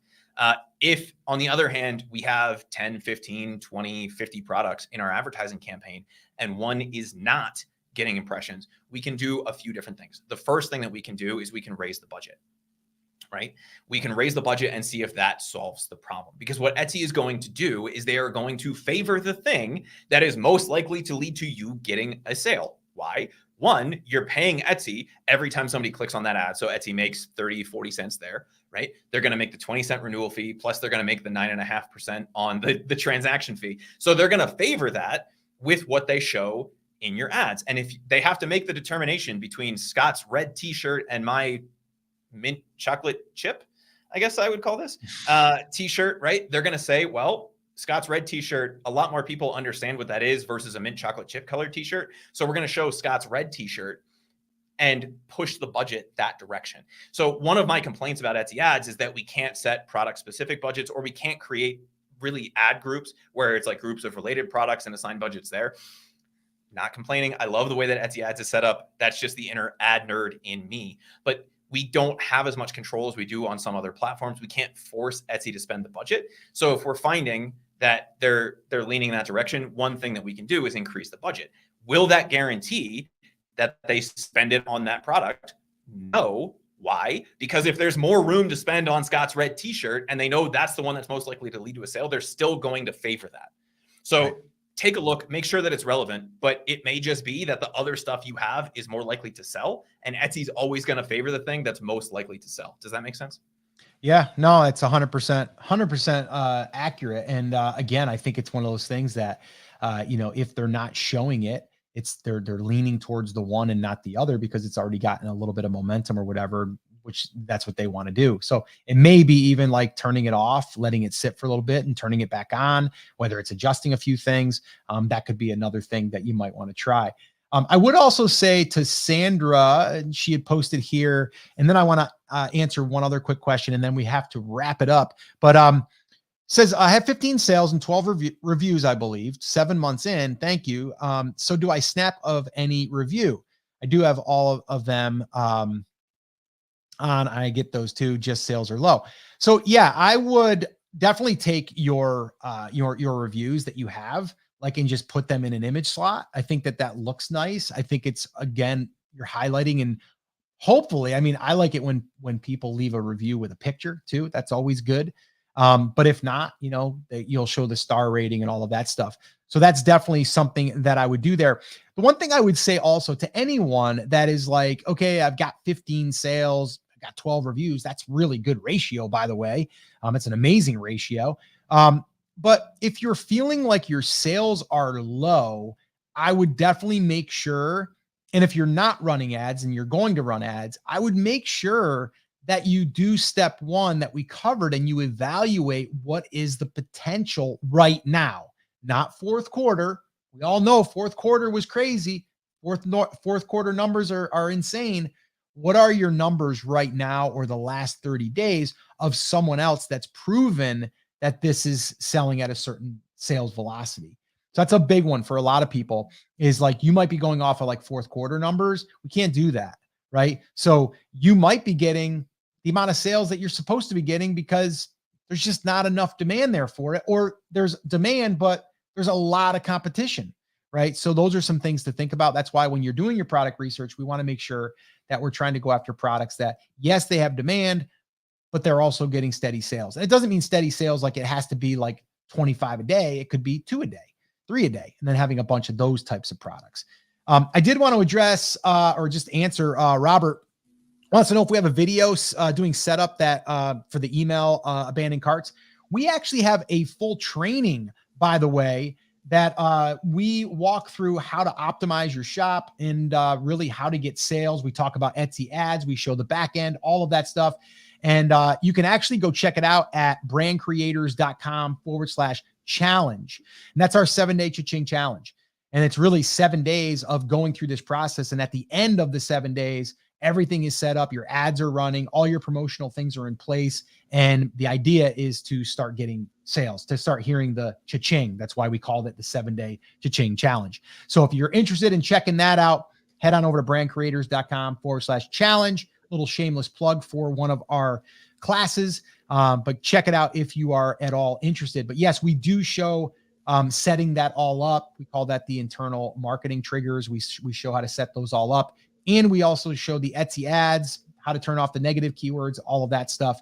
If, on the other hand, we have 10, 15, 20, 50 products in our advertising campaign, and one is not getting impressions, we can do a few different things. The first thing that we can do is we can raise the budget, right? We can raise the budget and see if that solves the problem. Because what Etsy is going to do is they are going to favor the thing that is most likely to lead to you getting a sale. Why? One, you're paying Etsy every time somebody clicks on that ad. So Etsy makes 30, 40 cents there, right? They're going to make the 20-cent renewal fee, plus they're going to make the 9.5% on the transaction fee. So they're going to favor that with what they show in your ads. And if they have to make the determination between Scott's red t-shirt and my mint chocolate chip, I guess I would call this t-shirt, right? They're going to say, well, Scott's red t-shirt, a lot more people understand what that is versus a mint chocolate chip colored t-shirt. So we're going to show Scott's red t-shirt and push the budget that direction. So one of my complaints about Etsy ads is that we can't set product specific budgets, or we can't create really ad groups where it's like groups of related products and assign budgets there. Not complaining. I love the way that Etsy ads is set up. That's just the inner ad nerd in me. But we don't have as much control as we do on some other platforms. We can't force Etsy to spend the budget. So if we're finding that they're leaning in that direction, one thing that we can do is increase the budget. Will that guarantee that they spend it on that product? No. Why? Because if there's more room to spend on Scott's red t-shirt and they know that's the one that's most likely to lead to a sale, they're still going to favor that. So right. Take a look, make sure that it's relevant, but it may just be that the other stuff you have is more likely to sell, and Etsy's always going to favor the thing that's most likely to sell. Does that make sense?
Yeah, no, it's 100% accurate. And again, I think it's one of those things that, if they're not showing it, they're leaning towards the one and not the other because it's already gotten a little bit of momentum or whatever, which that's what they want to do. So it may be even like turning it off, letting it sit for a little bit and turning it back on, whether it's adjusting a few things. That could be another thing that you might want to try. I would also say to Sandra, she had posted here, and then I want to answer one other quick question, and then we have to wrap it up. But says, I have 15 sales and 12 reviews, I believe, 7 months in. Thank you. So do I snap of any review? I do have all of them on. I get those too, just sales are low. So yeah, I would definitely take your reviews that you have, and just put them in an image slot. I think that looks nice. I think it's, again, you're highlighting, and hopefully, I mean, I like it when people leave a review with a picture too. That's always good. But if not, you'll show the star rating and all of that stuff. So that's definitely something that I would do there. The one thing I would say also to anyone that is like, okay, I've got 15 sales, got 12 reviews. That's really good ratio, by the way. It's an amazing ratio. But if you're feeling like your sales are low, I would definitely make sure, and if you're not running ads and you're going to run ads, I would make sure that you do step one that we covered and you evaluate what is the potential right now, not fourth quarter. We all know fourth quarter was crazy. Fourth quarter numbers are insane. What are your numbers right now or the last 30 days of someone else that's proven that this is selling at a certain sales velocity? So that's a big one for a lot of people, is like, you might be going off of like fourth quarter numbers. We can't do that, right? So you might be getting the amount of sales that you're supposed to be getting because there's just not enough demand there for it, or there's demand, but there's a lot of competition, right? So those are some things to think about. That's why when you're doing your product research, we want to make sure that we're trying to go after products that, yes, they have demand, but they're also getting steady sales. And it doesn't mean steady sales like it has to be like 25 a day. It could be 2 a day, 3 a day, and then having a bunch of those types of products. I did want to address or just answer Robert wants to know if we have a video doing setup that for the email abandoned carts. We actually have a full training, by the way, that we walk through how to optimize your shop and really how to get sales. We talk about Etsy ads. We show the back end, all of that stuff. And you can actually go check it out at brandcreators.com/challenge. And that's our 7-day cha-ching challenge. And it's really 7 days of going through this process. And at the end of the 7 days, everything is set up. Your ads are running. All your promotional things are in place. And the idea is to start getting sales, to start hearing the cha-ching. That's why we called it the 7-day cha-ching challenge. So if you're interested in checking that out, head on over to brandcreators.com/challenge. Little shameless plug for one of our classes, but check it out if you are at all interested. But yes, we do show setting that all up. We call that the internal marketing triggers. We show how to set those all up. And we also show the Etsy ads, how to turn off the negative keywords, all of that stuff.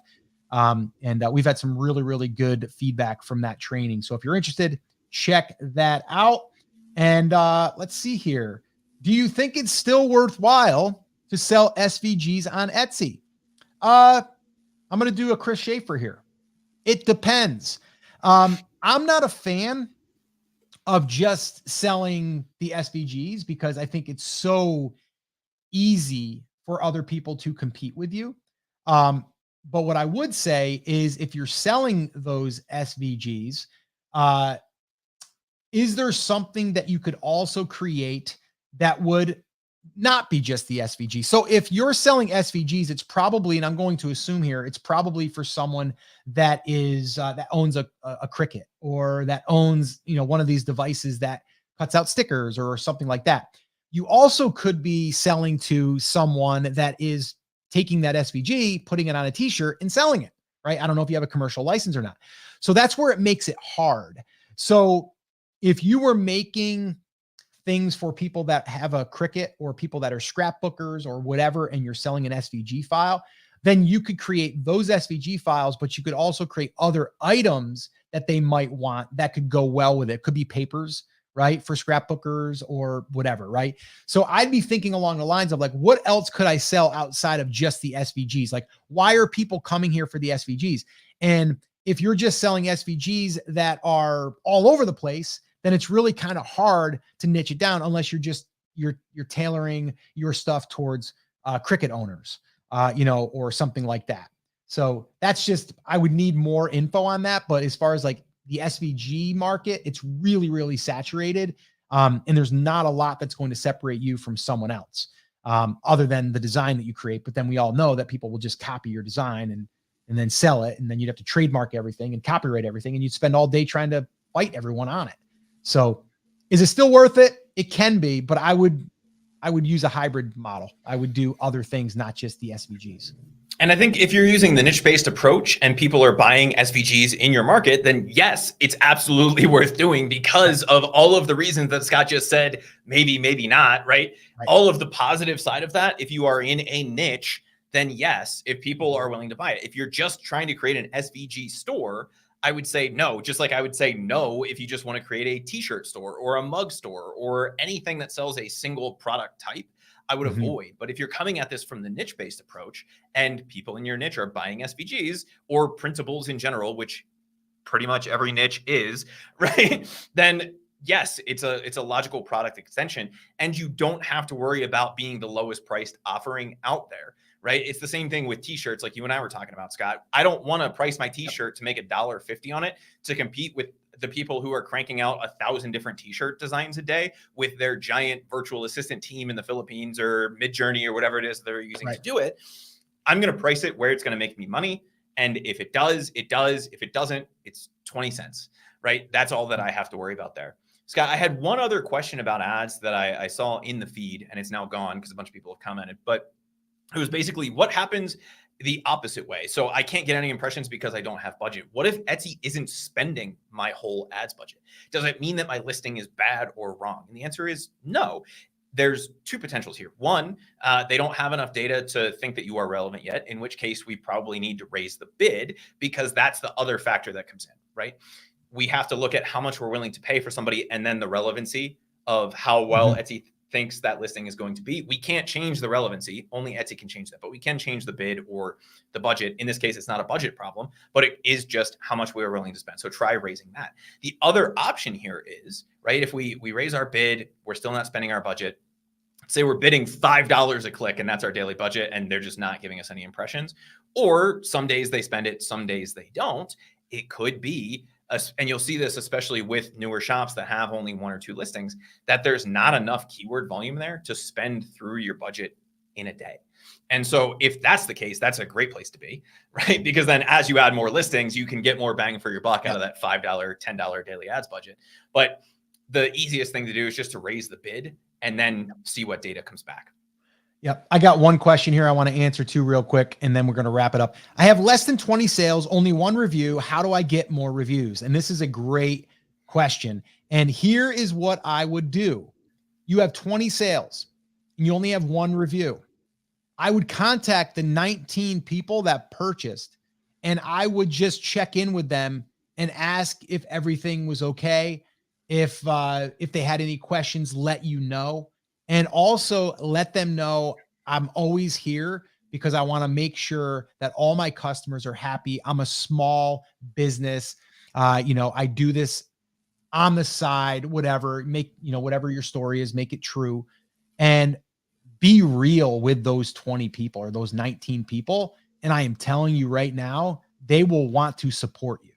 And we've had some really, really good feedback from that training. So if you're interested, check that out. And let's see here. Do you think it's still worthwhile to sell SVGs on Etsy? I'm going to do a Chris Schaefer here. It depends. I'm not a fan of just selling the SVGs because I think it's so easy for other people to compete with you. But what I would say is if you're selling those SVGs, is there something that you could also create that would not be just the SVG? So if you're selling SVGs, it's probably, and I'm going to assume here, it's probably for someone that is that owns a Cricut, or that owns, one of these devices that cuts out stickers or something like that. You also could be selling to someone that is taking that SVG, putting it on a t-shirt and selling it, right? I don't know if you have a commercial license or not. So that's where it makes it hard. So if you were making things for people that have a Cricut or people that are scrapbookers or whatever, and you're selling an SVG file, then you could create those SVG files, but you could also create other items that they might want that could go well with it. Could be papers, right? For scrapbookers or whatever, right? So I'd be thinking along the lines of like, what else could I sell outside of just the SVGs? Like, why are people coming here for the SVGs? And if you're just selling SVGs that are all over the place, then it's really kind of hard to niche it down unless you're tailoring your stuff towards Cricut owners, or something like that. So that's just, I would need more info on that. But as far as like the SVG market, it's really, really saturated. And there's not a lot that's going to separate you from someone else other than the design that you create. But then we all know that people will just copy your design and then sell it. And then you'd have to trademark everything and copyright everything. And you'd spend all day trying to fight everyone on it. So is it still worth it? It can be, but I would use a hybrid model. I would do other things, not just the SVGs.
And I think if you're using the niche-based approach and people are buying SVGs in your market, then yes, it's absolutely worth doing because of all of the reasons that Scott just said, maybe, maybe not, right? All of the positive side of that, if you are in a niche, then yes, if people are willing to buy it. If you're just trying to create an SVG store, I would say no, just like I would say no if you just want to create a t-shirt store or a mug store or anything that sells a single product type. I would
Mhm.
avoid. But if you're coming at this from the niche-based approach and people in your niche are buying SVGs or printables in general, which pretty much every niche is, right? Then yes, it's a logical product extension, and you don't have to worry about being the lowest priced offering out there, right? It's the same thing with t-shirts, like you and I were talking about, Scott. I don't want to price my t-shirt to make $1.50 on it to compete with the people who are cranking out 1,000 different t-shirt designs a day with their giant virtual assistant team in the Philippines or Midjourney or whatever it is they're using to do it. I'm going to price it where it's going to make me money. And if it does, it does. If it doesn't, it's 20 cents, right? That's all that I have to worry about there. Scott, I had one other question about ads that I saw in the feed, and it's now gone because a bunch of people have commented, but it was basically what happens the opposite way. So I can't get any impressions because I don't have budget. What if Etsy isn't spending my whole ads budget? Does it mean that my listing is bad or wrong? And the answer is no. There's two potentials here. One, they don't have enough data to think that you are relevant yet, in which case we probably need to raise the bid, because that's the other factor that comes in, right? We have to look at how much we're willing to pay for somebody and then the relevancy of how well Etsy thinks that listing is going to be. We can't change the relevancy. Only Etsy can change that, but we can change the bid or the budget. In this case, it's not a budget problem, but it is just how much we are willing to spend. So try raising that. The other option here is, right, if we raise our bid, we're still not spending our budget. Say we're bidding $5 a click and that's our daily budget, and they're just not giving us any impressions. Or some days they spend it, some days they don't. It could be, and you'll see this especially with newer shops that have only 1 or 2 listings, that there's not enough keyword volume there to spend through your budget in a day. And so if that's the case, that's a great place to be, right? Because then as you add more listings, you can get more bang for your buck out of that $5, $10 daily ads budget. But the easiest thing to do is just to raise the bid and then see what data comes back.
Yep. I got one question here I want to answer too real quick, and then we're going to wrap it up. I have less than 20 sales, only 1 review. How do I get more reviews? And this is a great question. And here is what I would do. You have 20 sales and you only have 1 review. I would contact the 19 people that purchased, and I would just check in with them and ask if everything was okay. If they had any questions, let you know. And also let them know I'm always here because I want to make sure that all my customers are happy. I'm a small business. I do this on the side, whatever, whatever your story is, make it true, and be real with those 20 people or those 19 people. And I am telling you right now, they will want to support you.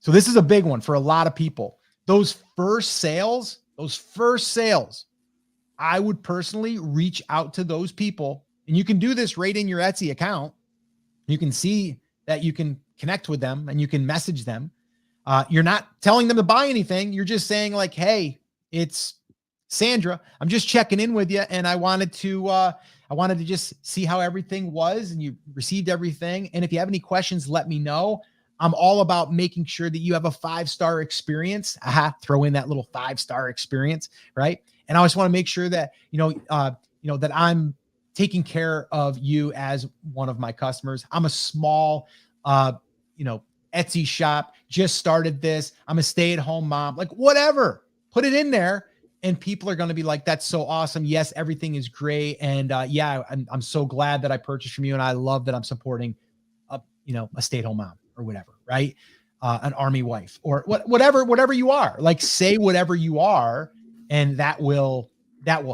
So this is a big one for a lot of people. Those first sales, I would personally reach out to those people, and you can do this right in your Etsy account. You can see that you can connect with them and you can message them. You're not telling them to buy anything. You're just saying like, hey, it's Sandra. I'm just checking in with you. And I wanted to just see how everything was, and you received everything. And if you have any questions, let me know. I'm all about making sure that you have a 5-star experience. Throw in that little 5-star experience, right? And I just want to make sure that, that I'm taking care of you as one of my customers. I'm a small, Etsy shop, just started this. I'm a stay-at-home mom, like whatever, put it in there. And people are going to be like, that's so awesome. Yes, everything is great. And I'm so glad that I purchased from you. And I love that I'm supporting a stay-at-home mom or whatever, right? An army wife or whatever you are. Like, say whatever you are, and that will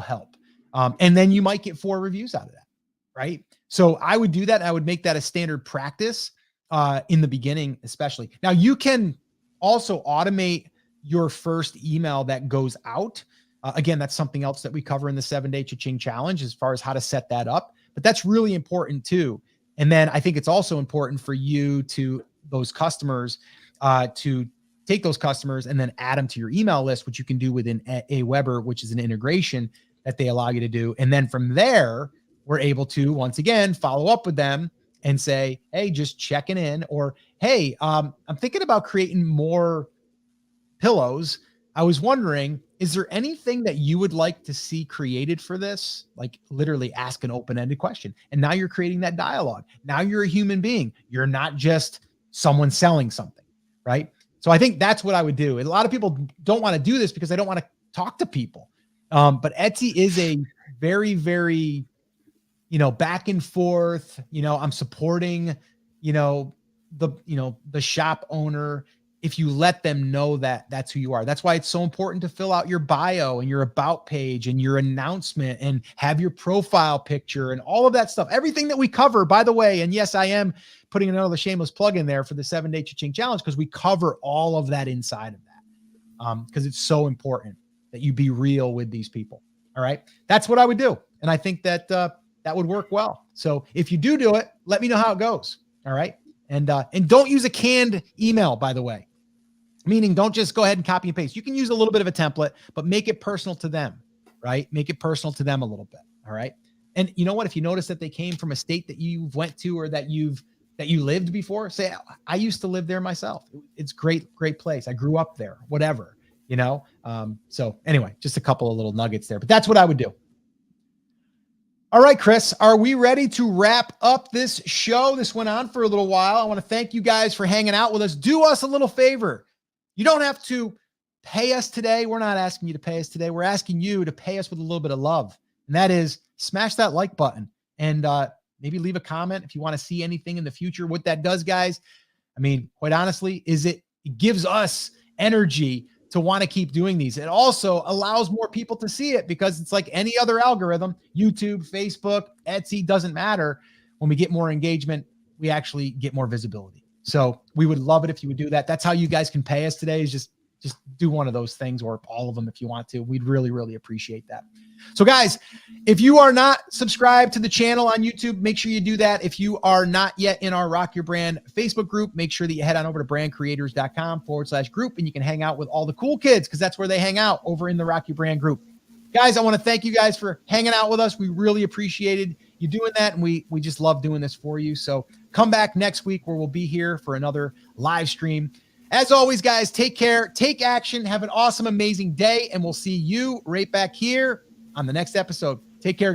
help. And then you might get 4 reviews out of that, right? So I would do that. I would make that a standard practice in the beginning, especially. Now you can also automate your first email that goes out. Again, that's something else that we cover in the 7-day Cha-Ching challenge as far as how to set that up, but that's really important too. And then I think it's also important for you to those customers to take those customers and then add them to your email list, which you can do within Aweber, which is an integration that they allow you to do. And then from there, we're able to, once again, follow up with them and say, hey, just checking in, or, hey, I'm thinking about creating more pillows. I was wondering, is there anything that you would like to see created for this? Like literally ask an open-ended question. And now you're creating that dialogue. Now you're a human being. You're not just someone selling something, right? So I think that's what I would do. And a lot of people don't want to do this because they don't want to talk to people. But Etsy is a very, very, back and forth. I'm supporting, the shop owner. If you let them know that that's who you are. That's why it's so important to fill out your bio and your about page and your announcement and have your profile picture and all of that stuff. Everything that we cover, by the way. And yes, I am putting another shameless plug in there for the 7-day Cha-Ching Challenge, because we cover all of that inside of that. Because it's so important that you be real with these people. All right. That's what I would do. And I think that that would work well. So if you do it, let me know how it goes. All right. And don't use a canned email, by the way. Meaning don't just go ahead and copy and paste. You can use a little bit of a template, but make it personal to them, right? Make it personal to them a little bit. All right. And you know what? If you notice that they came from a state that you went to or that you lived before, say, I used to live there myself. It's great place. I grew up there, whatever, So anyway, just a couple of little nuggets there, but that's what I would do. All right, Chris, are we ready to wrap up this show? This went on for a little while. I want to thank you guys for hanging out with us. Do us a little favor. You don't have to pay us today. We're not asking you to pay us today. We're asking you to pay us with a little bit of love. And that is smash that like button and maybe leave a comment if you want to see anything in the future. What that does, guys, I mean, quite honestly, is it gives us energy to want to keep doing these. It also allows more people to see it, because it's like any other algorithm, YouTube, Facebook, Etsy, doesn't matter. When we get more engagement, we actually get more visibility. So we would love it if you would do that. That's how you guys can pay us today, is just do one of those things, or all of them if you want to. We'd really, really appreciate that. So guys, if you are not subscribed to the channel on YouTube, make sure you do that. If you are not yet in our Rock Your Brand Facebook group, make sure that you head on over to brandcreators.com/group, and you can hang out with all the cool kids, because that's where they hang out, over in the Rock Your Brand group. Guys, I want to thank you guys for hanging out with us. We really appreciated you doing that, and we just love doing this for you. So come back next week, where we'll be here for another live stream. As always, guys, take care, take action, have an awesome, amazing day, and we'll see you right back here on the next episode. Take care.